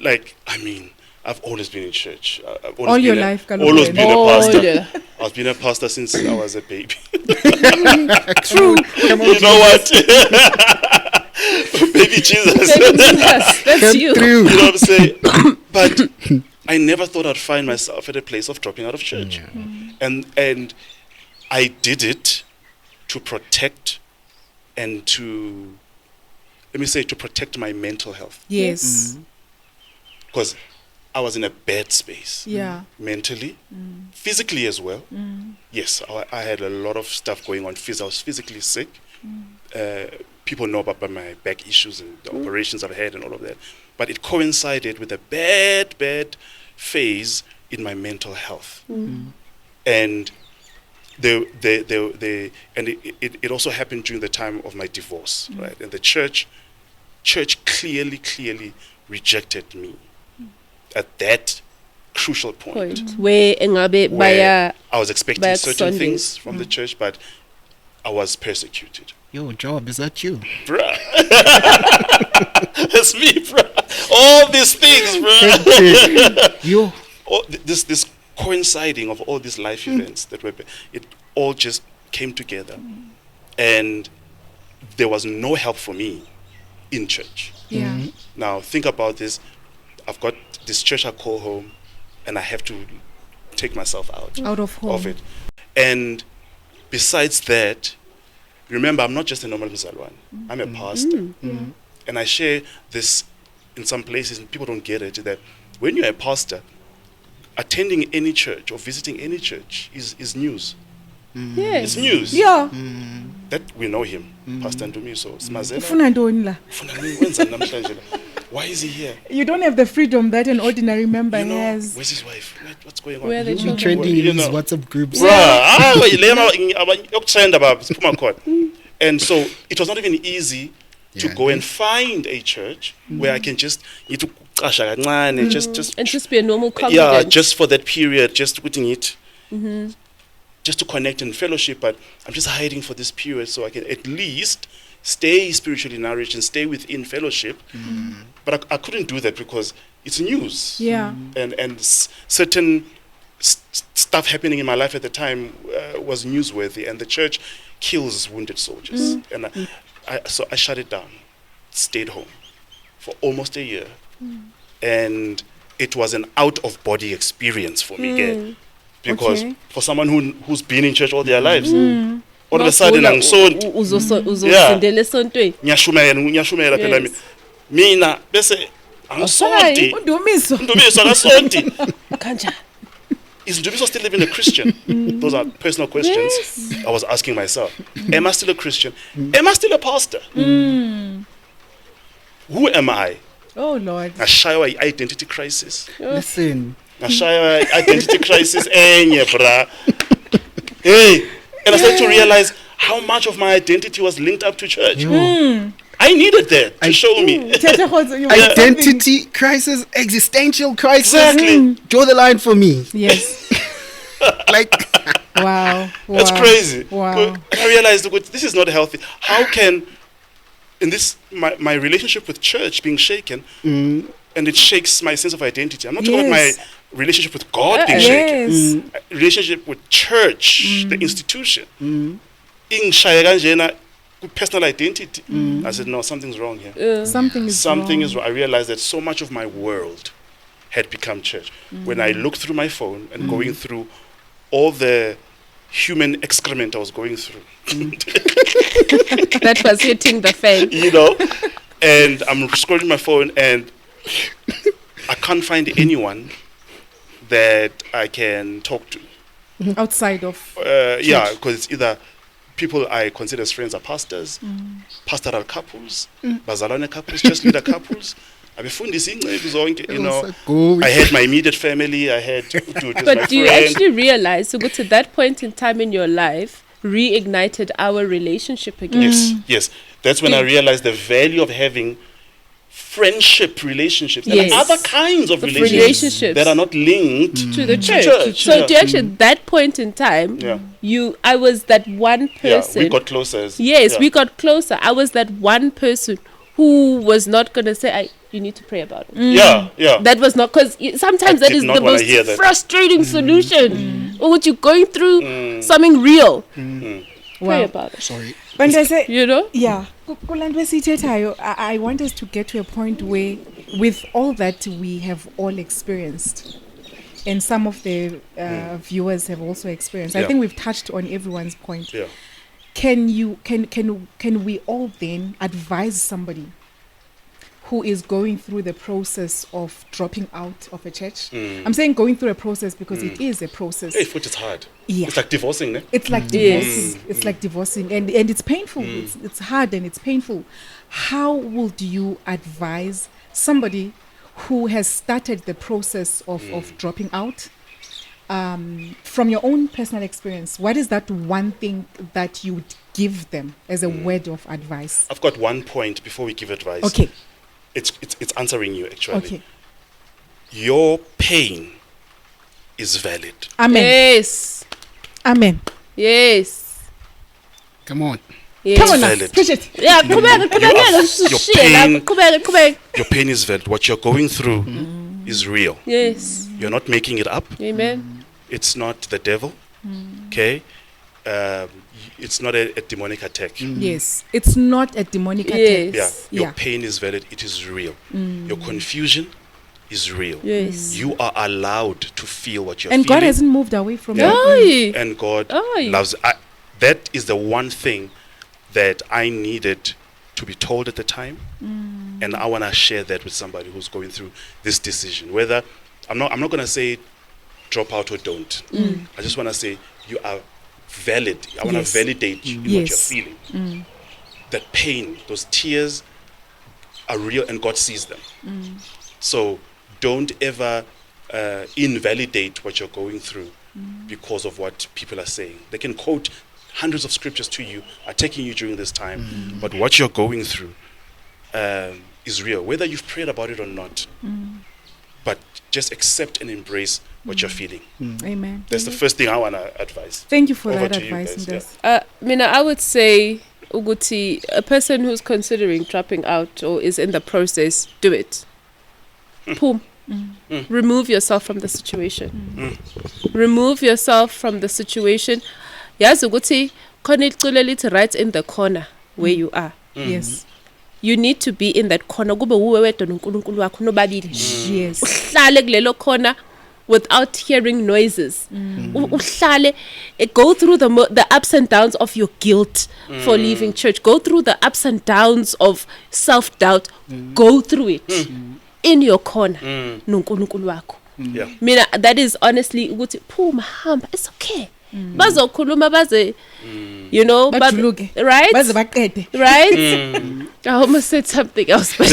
Like, I mean, I've always been in church.
All your life,
always been a pastor. I've been a pastor since I was a baby.
True.
You know what? Baby Jesus.
That's you.
You know what I'm saying? But I never thought I'd find myself at a place of dropping out of church. And I did it to protect and to protect my mental health.
Yes.
Because I was in a bad space. Mentally, physically as well. Yes, I had a lot of stuff going on. I was physically sick. People know about my back issues and the operations I've had and all of that. But it coincided with a bad phase in my mental health. And it also happened during the time of my divorce, right? And the church clearly rejected me. at that crucial point.
Where engabe
where
baya
I was expecting
baya
certain
kusondela.
things from the church, but I was persecuted.
Yo, Job, is that you?
Bruh. That's me, bruh. All these things, bruh.
Yo.
This coinciding of all these life events that were, it all just came together. And there was no help for me in church.
Yeah.
Now, think about this. I've got this church I call home, and I have to take myself out
of home.
of it. And besides that, remember, I'm not just a normal Mzalwane. I'm a pastor. And I share this in some places, and people don't get it, that when you're a pastor, attending any church or visiting any church is news.
Yes.
It's news.
Yeah.
That we know him, Pastor Ndumiso.
Ufuna ntoni la?
Why is he here?
You don't have the freedom that an ordinary member
You know,
has.
where's his wife? What's going on?
Where are the
You
children?
trending in
You
these
know.
WhatsApp groups.
And so it was not even easy to
Yeah.
go and find a church where I can just just
And just be a normal
yeah,
congregant.
just for that period, just putting it, just to connect and fellowship. But I'm just hiding for this period so I can at least stay spiritually nourished and stay within fellowship. But I couldn't do that because it's news.
Yeah.
And certain stuff happening in my life at the time was newsworthy, and the church kills wounded soldiers. And so I shut it down, stayed home for almost a year. And it was an out-of-body experience for me again. Because
Okay.
for someone who's been in church all their lives, all of a sudden I'm so
uzosindela esontweni.
ngiyashumela phela
Yes.
mina bese angisonti
Ndumiso.
Ndumiso akasonti.
Kanjani?
Is Ndumiso still living a Christian? Those are personal questions I was asking myself. Am I still a Christian? Am I still a pastor? Who am I?
Oh Lord.
Ngashaywa i-identity crisis.
Listen.
Ngashaywa i-identity crisis enye bra. Hey, and I started to realize how much of my identity was linked up to church. I needed that to show me.
Tete Kgotso, you were
Identity crisis, existential crisis.
Exactly.
Draw the line for me.
something- Yes.
Like,
Wow.
That's crazy.
Wow.
And I realized that this is not healthy. How can, in this, my relationship with church being shaken, and it shakes my sense of identity. I'm not talking about my
Yes.
relationship with God being shaken.
Yes.
Relationship with church, the institution. Ingishaya kanjena personal identity. I said, no, something's wrong here.
Something is
Something
wrong.
is wrong. I realized that so much of my world had become church. When I looked through my phone and going through all the human excrement I was going through,
That was hitting the fan.
you know, and I'm scrolling my phone and I can't find anyone that I can talk to.
Outside of
Yeah, because it's either people I consider as friends are pastors, pastoral couples, bazalwane couples, church leader couples. Abefundisi ingcezu zonke, you know. I had my immediate family, I had Dudu as my
But do you
friend.
actually realize, so to that point in time in your life, reignited our relationship again?
Yes. That's when I realized the value of having friendship relationships
Yes.
and other kinds of
relationships
that are not linked
To the church.
church,
So
yeah.
to actually that point in time, I was that one person.
Yeah, we got closer.
Yes,
yeah.
we got closer. I was that one person who was not going to say, you need to pray about it.
Yeah, yeah.
That was not, because sometimes
I
that
did
is
not
the
wanna
most
hear that.
frustrating solution. Or what you're going through, something real. Pray
Wow.
about it.
sorry.
But I say,
You know?
yeah, kulanto esithethayo, I want us to get to a point where, with all that we have all experienced, and some of the viewers have also experienced, I
Yeah.
think we've touched on everyone's point.
Yeah.
Can we all then advise somebody who is going through the process of dropping out of a church? I'm saying going through a process because it is a process.
Hey, foot is hard.
Yeah.
It's like divorcing, ne?
It's like divorcing. It's like divorcing, and it's painful. It's hard and it's painful. How would you advise somebody who has started the process of dropping out? From your own personal experience, what is that one thing that you would give them as a word of advice?
I've got one point before we give advice.
Okay.
It's answering you actually.
Okay.
your pain is valid.
Amen.
Yes.
Amen.
Yes.
Come on.
Yes.
Come on now.
Valid.
Push it.
Yeah,
Your pain is valid. What you're going through is real.
Yes.
You're not making it up.
Amen.
It's not the devil. Okay? It's not a demonic attack.
Yes. It's not a demonic attack.
Yes.
Yeah. Your
Yeah.
pain is valid. It is real. Your confusion is real.
Yes.
You are allowed to feel what you're
And
feeling.
God hasn't moved away from
Yeah.
that.
Aye.
And God
Aye.
loves. That is the one thing that I needed to be told at the time, and I want to share that with somebody who's going through this decision. Whether I'm not going to say drop out or don't. I just want to say you are valid. I want to
Yes.
validate you in what
Yes.
you're feeling. That pain, those tears, are real, and God sees them. So don't ever invalidate what you're going through because of what people are saying. They can quote hundreds of scriptures to you, attacking you during this time, but what you're going through is real, whether you've prayed about it or not. But just accept and embrace what you're feeling.
Amen.
That's the first thing I want to advise.
Thank you for
Over
that
to you
advice.
guys,
Ndas.
Mina, I would say, Uguti, a person who's considering dropping out or is in the process, do it. Boom. Remove yourself from the situation. Remove yourself from the situation. Yazi ukuthi khona iculo lithi right in the corner where you are.
Yes.
You need to be in that corner. Kube uwe wedwa noNkulunkulu wakho nobabili.
Yes.
Uhlale kulelo corner without hearing noises. Uhlale, go through the ups and downs of your guilt for leaving church. Go through the ups and downs of self-doubt. Go through it in your corner. NoNkulunkulu wakho.
Yeah.
Mina, that is honestly ukuthi phuma hamba. It's okay. Bazokhuluma baze, you know,
Bajuluke.
right?
Baze baqede.
Right? I almost said something else. But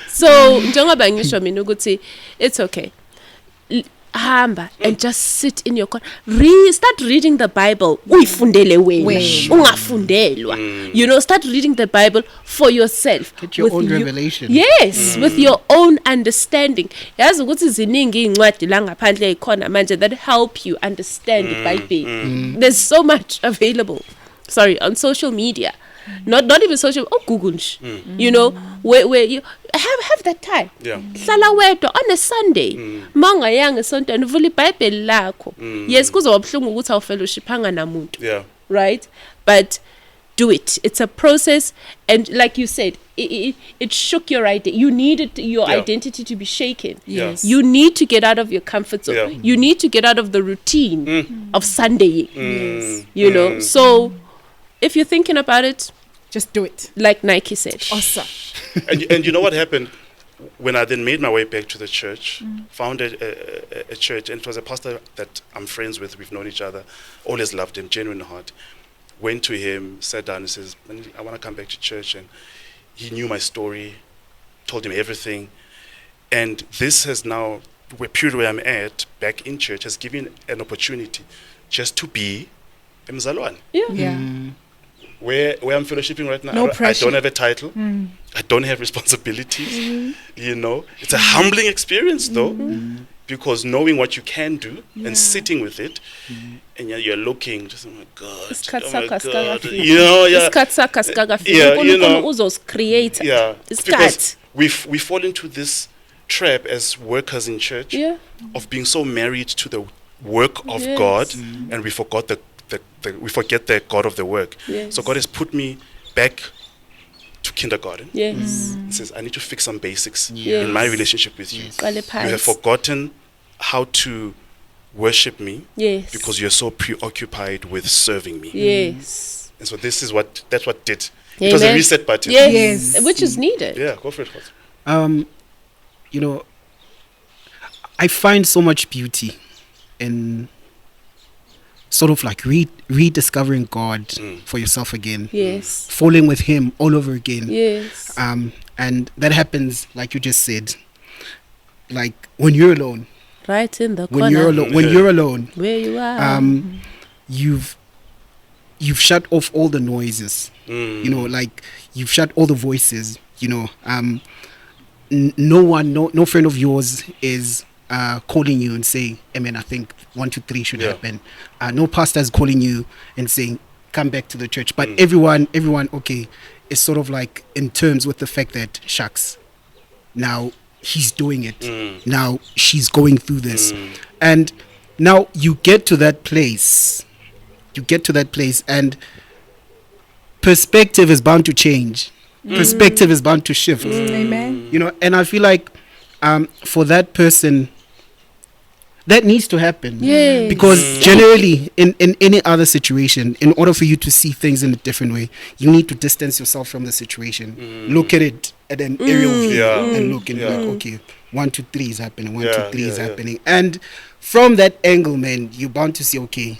so, njengoba ngisho mina ukuthi it's okay. Hamba and just sit in your corner. Start reading the Bible. Uyifundele wena. Ungafundelwa. You know, start reading the Bible for yourself.
Get your own revelation.
Yes, with your own understanding. Yazi ukuthi ziningi incwadi la ngaphandle ikhona manje that help you understand the Bible. There's so much available. Sorry, on social media. Not even social, Google. You know, where you have that time.
Yeah.
Hlala wedwa on a Sunday. Manga yang esontweni uvula iBhayibheli lakho. Yes, kuzoba buhlungu ukuthi awufellowshipanga namuntu.
Yeah.
Right? But do it. It's a process, and like you said, it shook your identity. You needed your identity to be shaken.
Yes.
You need to get out of your comfort zone.
Yeah.
You need to get out of the routine of Sunday.
Yes.
You know, so if you're thinking about it,
Just do it.
like Nike said.
Awesome.
And you know what happened when I then made my way back to the church, found a church, and it was a pastor that I'm friends with. We've known each other, always loved him, genuine heart. Went to him, sat down, and says, I want to come back to church. And he knew my story, told him everything. And this has now, the period where I'm at, back in church, has given an opportunity just to be a Mzalwane.
Yeah.
Where I'm fellowshipping right now,
No
I
pressure.
don't have a title. I don't have responsibilities. You know, it's a humbling experience though, because knowing what you can do and sitting with it, and you're looking, just oh my God,
Isikhathi
oh my
sakho
God,
asikakafiki.
you know, yeah,
Isikhathi sakho asikakafiki.
Yeah, you know.
uNkulunkulu uzosicreate.
yeah.
Isikhathi.
Because we fall into this trap as workers in church
Yeah.
of being so married to the work of
Yes.
God, and we forget the God of the work.
Yes.
So God has put me back to kindergarten.
Yes.
He says, I need to fix some basics
Yes.
in my relationship with you.
Qale
You have
phansi.
forgotten how to worship me
Yes.
because you're so preoccupied with serving me.
Yes.
And so that's what did. It was a
Amen.
reset button.
Yes.
Yes.
Which is needed.
Yeah, go for it. Kgotso.
You know, I find so much beauty in sort of like rediscovering God for yourself again.
Yes.
Falling with Him all over again.
Yes.
And that happens, like you just said, like when you're alone.
Right in the corner.
When you're alone. When you're alone,
Where you are.
you've shut off all the noises. You know, like you've shut all the voices. You know, no friend of yours is calling you and saying, I think 1, 2, 3 should happen. No pastor is calling you and saying, come back to the church. But everyone, okay, is sort of like in terms with the fact that, shucks, now he's doing it. Now she's going through this. And now you get to that place. And perspective is bound to change. Perspective is bound to shift.
Amen.
You know, and I feel like for that person, that needs to happen.
Yes.
Because generally, in any other situation, in order for you to see things in a different way, you need to distance yourself from the situation. Look at it at an aerial view and look and be like, okay, 1, 2, 3 is happening, 1, 2, 3 is happening. And from that angle, man, you're bound to see, okay,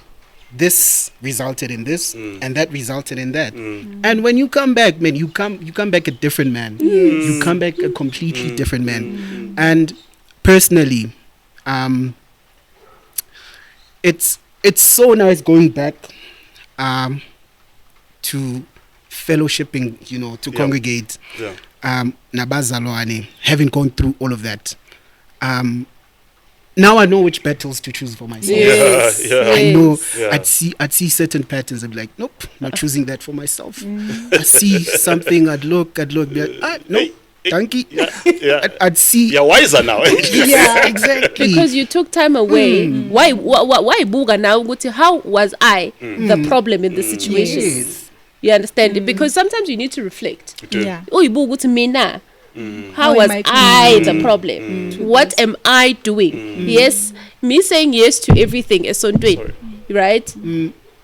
this resulted in this and that resulted in that. And when you come back, man, you come back a different man. You come back a completely different man. And personally, it's so nice going back to fellowshipping, you know, to congregate. Nabazalwane, having gone through all of that. Now I know which battles to choose for myself. I know. I'd see certain patterns. I'd be like, nope, not choosing that for myself. I see something. I'd look. Be like, no, thank you. I'd see.
You're wiser now.
Yeah, exactly.
Because you took time away. Why Buga now? How was I the problem in the situation?
Yes.
You understand it? Because sometimes you need to reflect.
Yeah.
Oh, Ibugu to me now. How
How
was
am
I the problem? What am I doing? Yes, me saying yes to everything is on doing, right?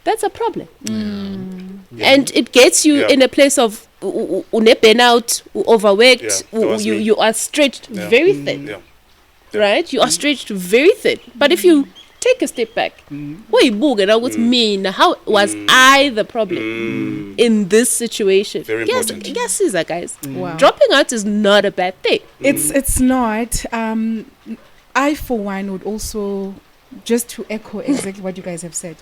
That's a problem. And it gets you in a place of burnout, overworked, you are stretched very thin, right? You are stretched very thin. But if you take a step back, how was I the problem in this situation?
Very important.
Yes, Caesar, guys.
Wow.
Dropping out is not a bad thing.
It's not. I, for one, would also, just to echo exactly what you guys have said,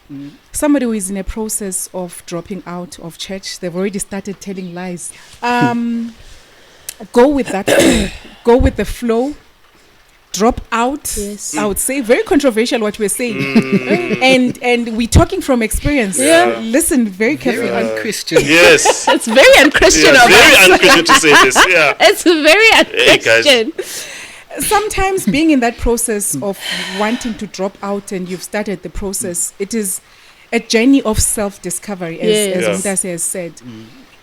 somebody who is in a process of dropping out of church, they've already started telling lies. Go with that. Go with the flow. Drop out.
Yes.
I would say very controversial what we're saying, and we're talking from experience. Listen very carefully.
Very unchristian.
Yes.
It's very unchristian of
very
us.
unchristian to say this. Yeah.
It's very unchristian.
Sometimes being in that process of wanting to drop out and you've started the process, it is a journey of self-discovery, as Ndase has said.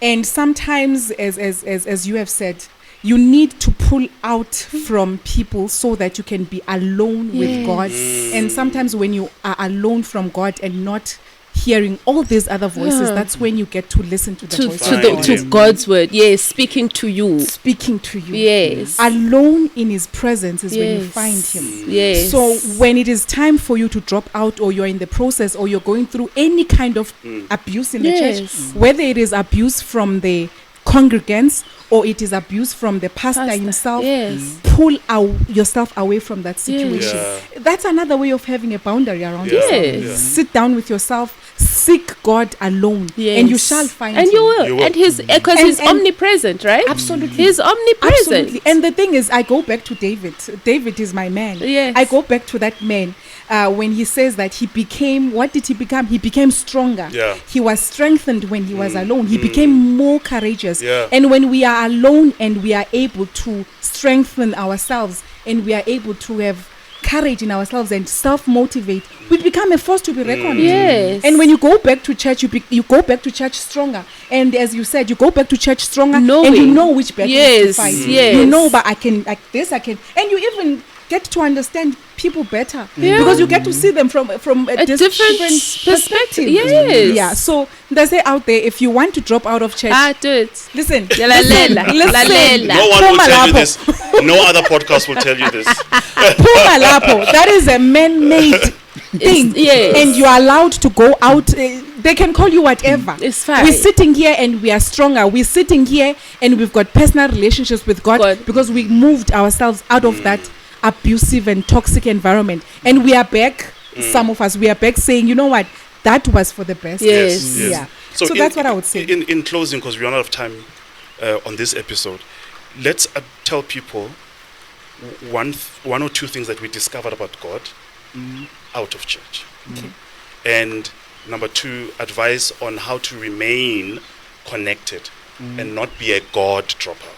And sometimes, as you have said, you need to pull out from people so that you can be alone with God. And sometimes when you are alone from God and not hearing all these other voices, that's when you get to listen to the voice of God.
To God's word. Yes, speaking to you.
Yes. Alone in his presence is when you find him.
Yes.
So when it is time for you to drop out, or you're in the process, or you're going through any kind of abuse in the church, whether it is abuse from the congregants or it is abuse from the pastor himself, pull yourself away from that situation. That's another way of having a boundary around yourself. Sit down with yourself, seek God alone, and you shall find him.
And you will. And because he's omnipresent, right?
Absolutely.
He's omnipresent.
Absolutely. And the thing is, I go back to David. David is my man.
Yes.
I go back to that man when he says that he became, what did he become? He became stronger. He was strengthened when he was alone. He became more courageous. And when we are alone and we are able to strengthen ourselves and we are able to have courage in ourselves and self-motivate, we become a force to be reckoned with. And when you go back to church, you go back to church stronger. And as you said, you go back to church stronger, and you know which battles to fight. You know, but I can, like this, I can. And you even get to understand people better because you get to see them from a different perspective. So they say out there, if you want to drop out of church,
No
listen.
one will tell you this. No other podcast will tell you this.
That is a man-made thing, and you are allowed to go out. They can call you whatever.
It's fine.
We're sitting here and we are stronger. We're sitting here and we've got personal relationships with God. Because we moved ourselves out of that abusive and toxic environment, and we are back. Some of us, we are back saying, you know what, that was for the best.
Yes.
So that's what I would say.
In closing, because we run out of time on this episode, let's tell people one or two things that we discovered about God out of church.
Okay.
And number two, advice on how to remain connected and not be a God dropout.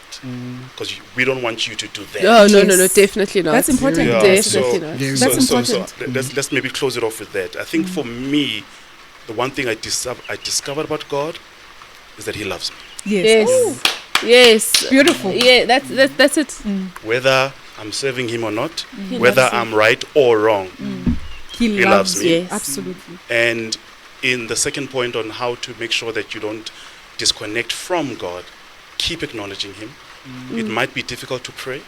Because we don't want you to do that.
No,
Yes.
definitely not.
That's important.
Yeah,
Definitely
so-
not.
Very
That's
So
important.
let's maybe close it off with that. I think for me, the one thing I discovered about God is that He loves me.
Yes.
Yes.
Beautiful.
Yeah, that's it.
Whether I'm serving Him or not,
He
whether
loves you.
I'm right or wrong.
He
loves
loves
me.
you.
Yes.
Absolutely.
And in the second point on how to make sure that you don't disconnect from God, keep acknowledging Him. It might be difficult to pray,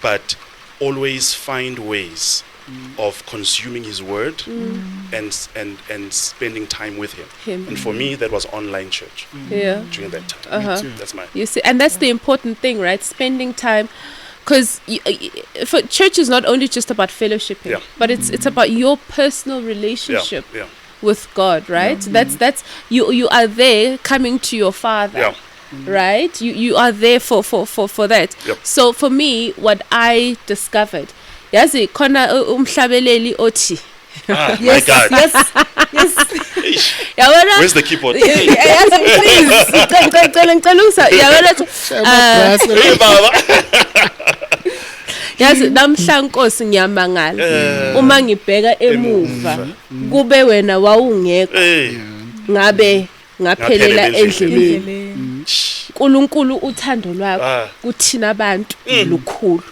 but always find ways of consuming His Word and spending time with Him. And for me, that was online church
Yeah.
during that time. That's my.
You see, and that's the important thing, right? Spending time, because for church is not only just about fellowshipping,
Yeah.
but it's about your personal relationship
Yeah.
with God, right? That's you are there coming to your Father.
Yeah.
Right, you are there for that.
Yep.
So for me, what I discovered, yazi khona umhlabeleli othi
Ah, my God.
Yes.
yabona
Where's the keyboard?
yazi please ngicela ukusa yabona
Hey, Baba.
yazi namhla Nkosi ngiyamangala uma ngibheka emuva kube wena wawungekho
Hey.
ngabe ngaphelela
Ngaphelela endleleni.
endleleni
Endleleni.
uNkulunkulu uthando lwakho
Ah.
kuthina abantu lukhulu.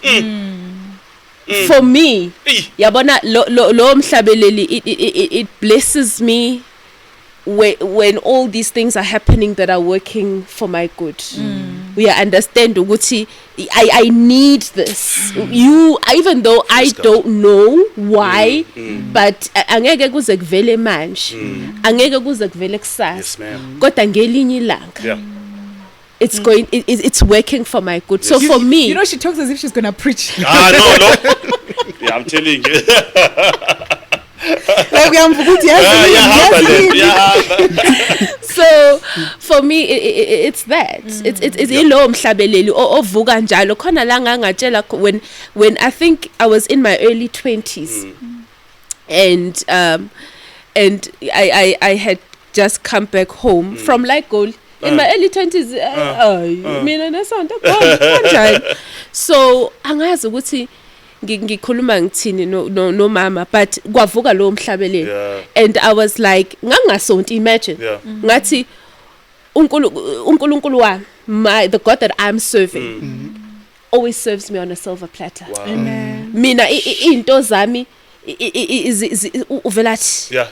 For me,
Hey.
yabona lo mhlabeleli it blesses me when all these things are happening that are working for my good. We understand ukuthi I need this. Even though I don't know why, but angeke kuze kuvele manje. Angeke kuze kuvele kusasa.
Yes, ma'am.
Kodwa ngelinye ilanga
Yeah.
it's working for my good. So for me,
You know, she talks as if she's gonna preach.
Ah, no. Yeah, I'm telling you.
Like,
so for me it's that it's ilo mhlabeleli ovuka njalo khona la ngangatshela when I think I was in my early 20s and I had just come back home from like goal in my early 20s mina nesonto kanjani so angazi ukuthi ngikhuluma ngithini no mama but kwavuka lo mhlabeleli
Yeah.
and I was like ngangasonto imagine
Yeah.
ngathi uNkulunkulu wami the God that I'm serving always serves me on a silver platter.
Wow.
Amen.
Mina into zami uvelathi
Yeah.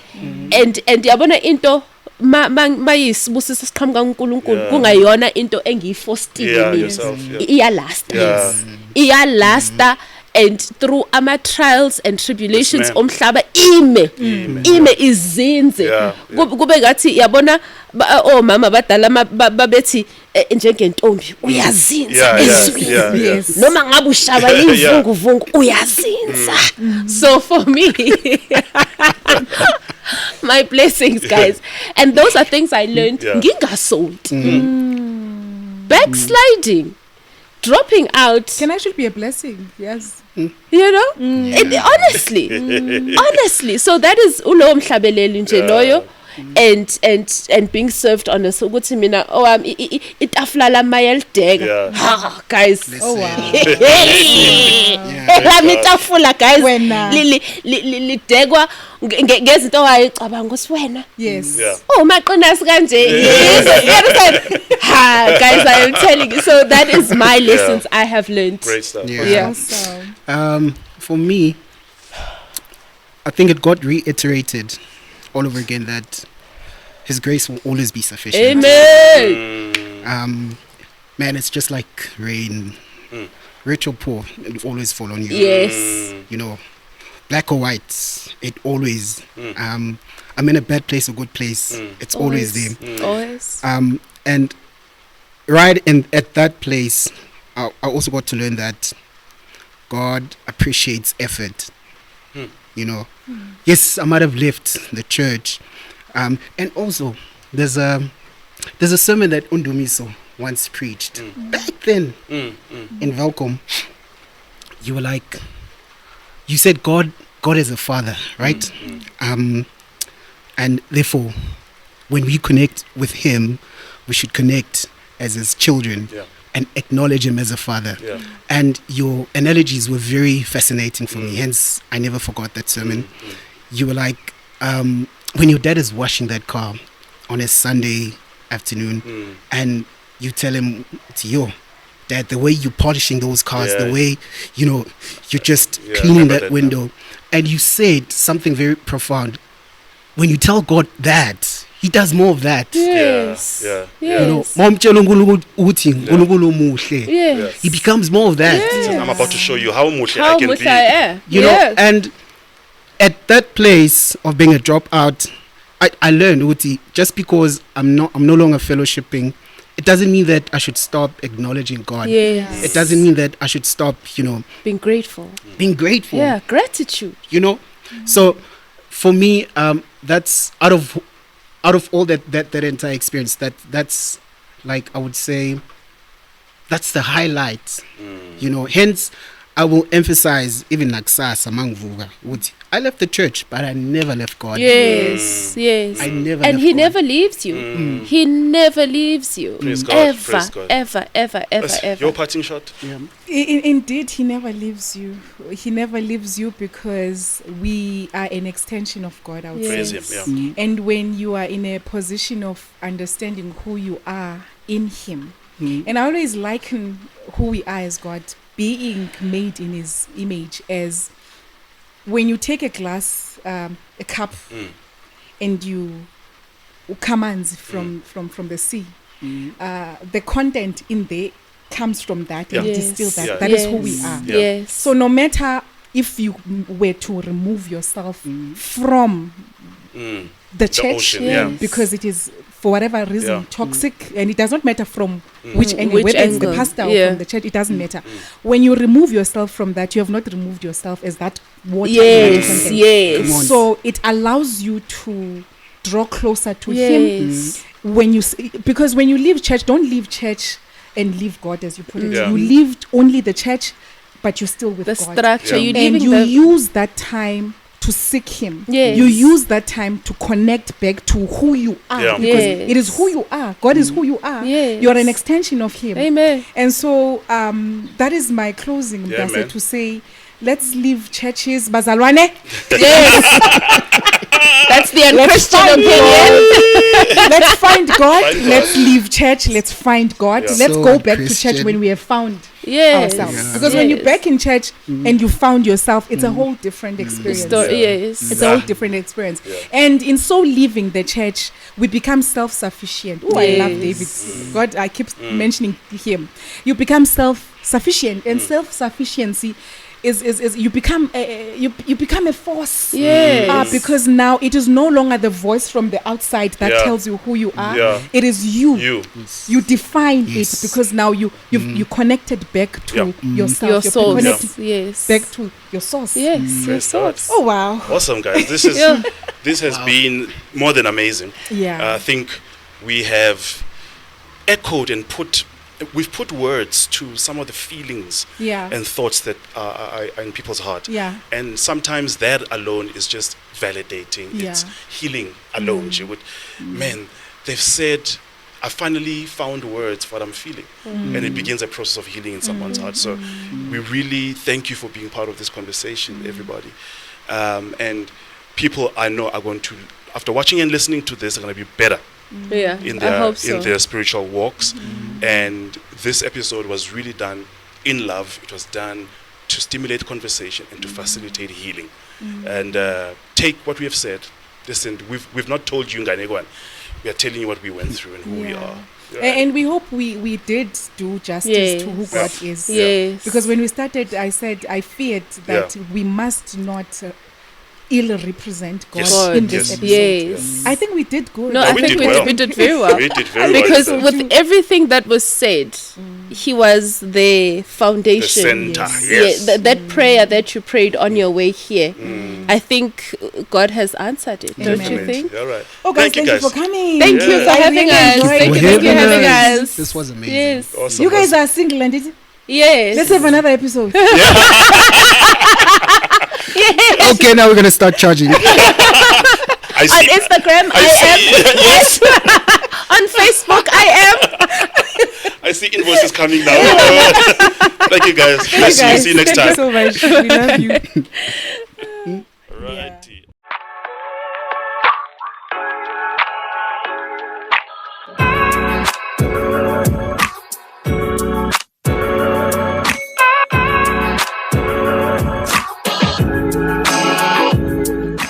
and yabona into mayisibusiso siqhamuka uNkulunkulu
Yeah.
kungayona into engiyiforced
Yeah,
mina
yourself. Yeah.
iyalasta
Yeah.
iyalasta and through ama trials and tribulations
Yes, ma'am.
omhlaba ime izinze
Yeah,
kube ngathi yabona mama badala babethi njengentombi uyazinza
Yeah, yeah,
ezweni
yeah, yeah.
Yes.
noma ngabe ushaba imvunguvungu uyazinza. So for me my blessings guys and those are things I learned
Yeah.
ngingasold backsliding dropping out
Can actually be a blessing. Yes.
you know honestly so that is ulo mhlabeleli nje loyo and being served on us ukuthi mina itafula lami yalideka
Yeah.
guys
Oh wow.
lami itafula guys
Wena.
lidekwa ngezinto owayicabanga ukuthi wena
Yes.
Yeah.
maqinasi kanje yes you understand guys I am telling you so that is my lessons I have learned.
Great stuff.
Yeah.
Yeah.
Awesome.
For me, I think it got reiterated all over again that His grace will always be sufficient.
Amen.
Man, it's just like rain, rich or poor, it will always fall on you.
Yes.
You know, black or white, it always. I'm in a bad place or good place, it's always there.
Always.
And right at that place, I also got to learn that God appreciates effort. You know, yes, I might have left the church, and also there's a sermon that Ndumiso once preached back then in Velcom. You were like, you said God is a father, right? And therefore, when we connect with him, we should connect as his children and acknowledge him as a father. And your analogies were very fascinating for me. Hence, I never forgot that sermon. You were like, when your dad is washing that car on a Sunday afternoon, and you tell him, yo, Dad, the way you're polishing those cars, the way, you're just cleaning that window. And you said something very profound. When you tell God that, he does more of that.
Yes.
He becomes more of that.
I'm about to show you how mushe I can be.
And at that place of being a dropout, I learned, Uti, just because I'm no longer fellowshipping, it doesn't mean that I should stop acknowledging God.
Yes.
It doesn't mean that I should stop,
being grateful.
Yeah,
gratitude.
So for me, that's out of all that entire experience, that's like, I would say, that's the highlight. Hence I will emphasize, even like among Vuga, I left the church, but I never left God.
Yes.
I never.
And He
God.
never leaves you. He never leaves you.
Praise God.
Ever,
Praise God.
ever.
Your parting shot.
Indeed, he never leaves you. He never leaves you because we are an extension of God, I would say.
Praise him.
And when you are in a position of understanding who you are in him, and I always liken who we are as God, being made in his image, as when you take a glass, a cup, and you commands from the sea, the content in there comes from that and distill that. That is who we are.
Yes.
So no matter if you were to remove yourself from the church,
ocean,
because it is, for whatever reason, toxic, and it does not matter from which angle,
Which
whether it's the
angle.
pastor or from the church, it doesn't matter. When you remove yourself from that, you have not removed yourself as that water.
Yes.
So it allows you to draw closer to
Yes.
him. Because when you leave church, don't leave church and leave God, as you put it.
Yeah.
You leave only the church, but you're still with
The
God.
structure.
Yeah.
You
And
leaving
you
the
use that time to seek him.
Yes.
You use that time to connect back to who you are.
Yeah.
Because
Yes.
it is who you are. God is who you are.
Yes.
You're an extension of him.
Amen.
And so that is my closing,
Yeah,
Mdase,
man.
to say, let's leave churches. Bazalwane.
Yes. That's the UnChristian
find
opinion.
Let's find God.
Find God.
Let's leave church. Let's find God.
Yeah.
Let's
So
go back to
Christian.
church when we have found
Yes.
ourselves.
Yeah.
Because when you're
Yes.
back in church and you found yourself, it's a whole different experience.
Yes.
It's a whole different experience. And in so leaving the church, we become self-sufficient. Oh, I love David. God, I keep mentioning him. You become self-sufficient, and self-sufficiency is you become a force.
Yes.
Because now it is no longer the voice from the outside that
Yeah.
tells you who you are.
Yeah.
It is you. You define
Yes.
it, because now you connected back to yourself.
Your
You're
source.
connected
Yes.
back to your source.
Yes. Your
Praise God.
source.
Oh wow.
Awesome, guys. This is
Yeah.
this has been more than amazing.
Yeah.
I think we have echoed and we've put words to some of the feelings
Yeah.
and thoughts that are in people's heart.
Yeah.
And sometimes that alone is just validating. It's
Yeah.
healing alone. Man, they've said, I finally found words for what I'm feeling. And it begins a process of healing in someone's heart. So we really thank you for being part of this conversation, everybody. And people I know are going to, after watching and listening to this, are going to be better
Yeah.
in
I hope so.
their spiritual walks. And this episode was really done in love. It was done to stimulate conversation and to facilitate healing. And take what we have said. Listen, we've not told you Nganegwan. We are telling you what we went through and who we are.
And we hope we did do justice to who God is.
Yes.
Because when we started, I said I feared that we must not ill represent God
Yes.
in this
Yes.
episode.
Yes.
I think we did good.
No,
No,
I
we
think
did
we,
well.
we did very well.
We did very
Because
well.
with everything that was said, he was the foundation.
The center,
Yes.
yes.
That prayer that you prayed on your way here, I think God has answered it, don't you
Amen.
think?
All right.
Oh, guys, thank you
guys.
for coming.
Thank you for
I
having
really
us.
enjoyed
Thank you
it.
for having us.
This was amazing.
Yes.
Awesome.
You guys are single, and
Yes.
let's have another episode.
Okay, now we're gonna start charging.
I
On
see.
Instagram, I am.
Yes.
On Facebook, I am.
I see invoices coming now. Thank you guys.
Thank you, guys.
See you next
Thank
time.
you so much. We love you.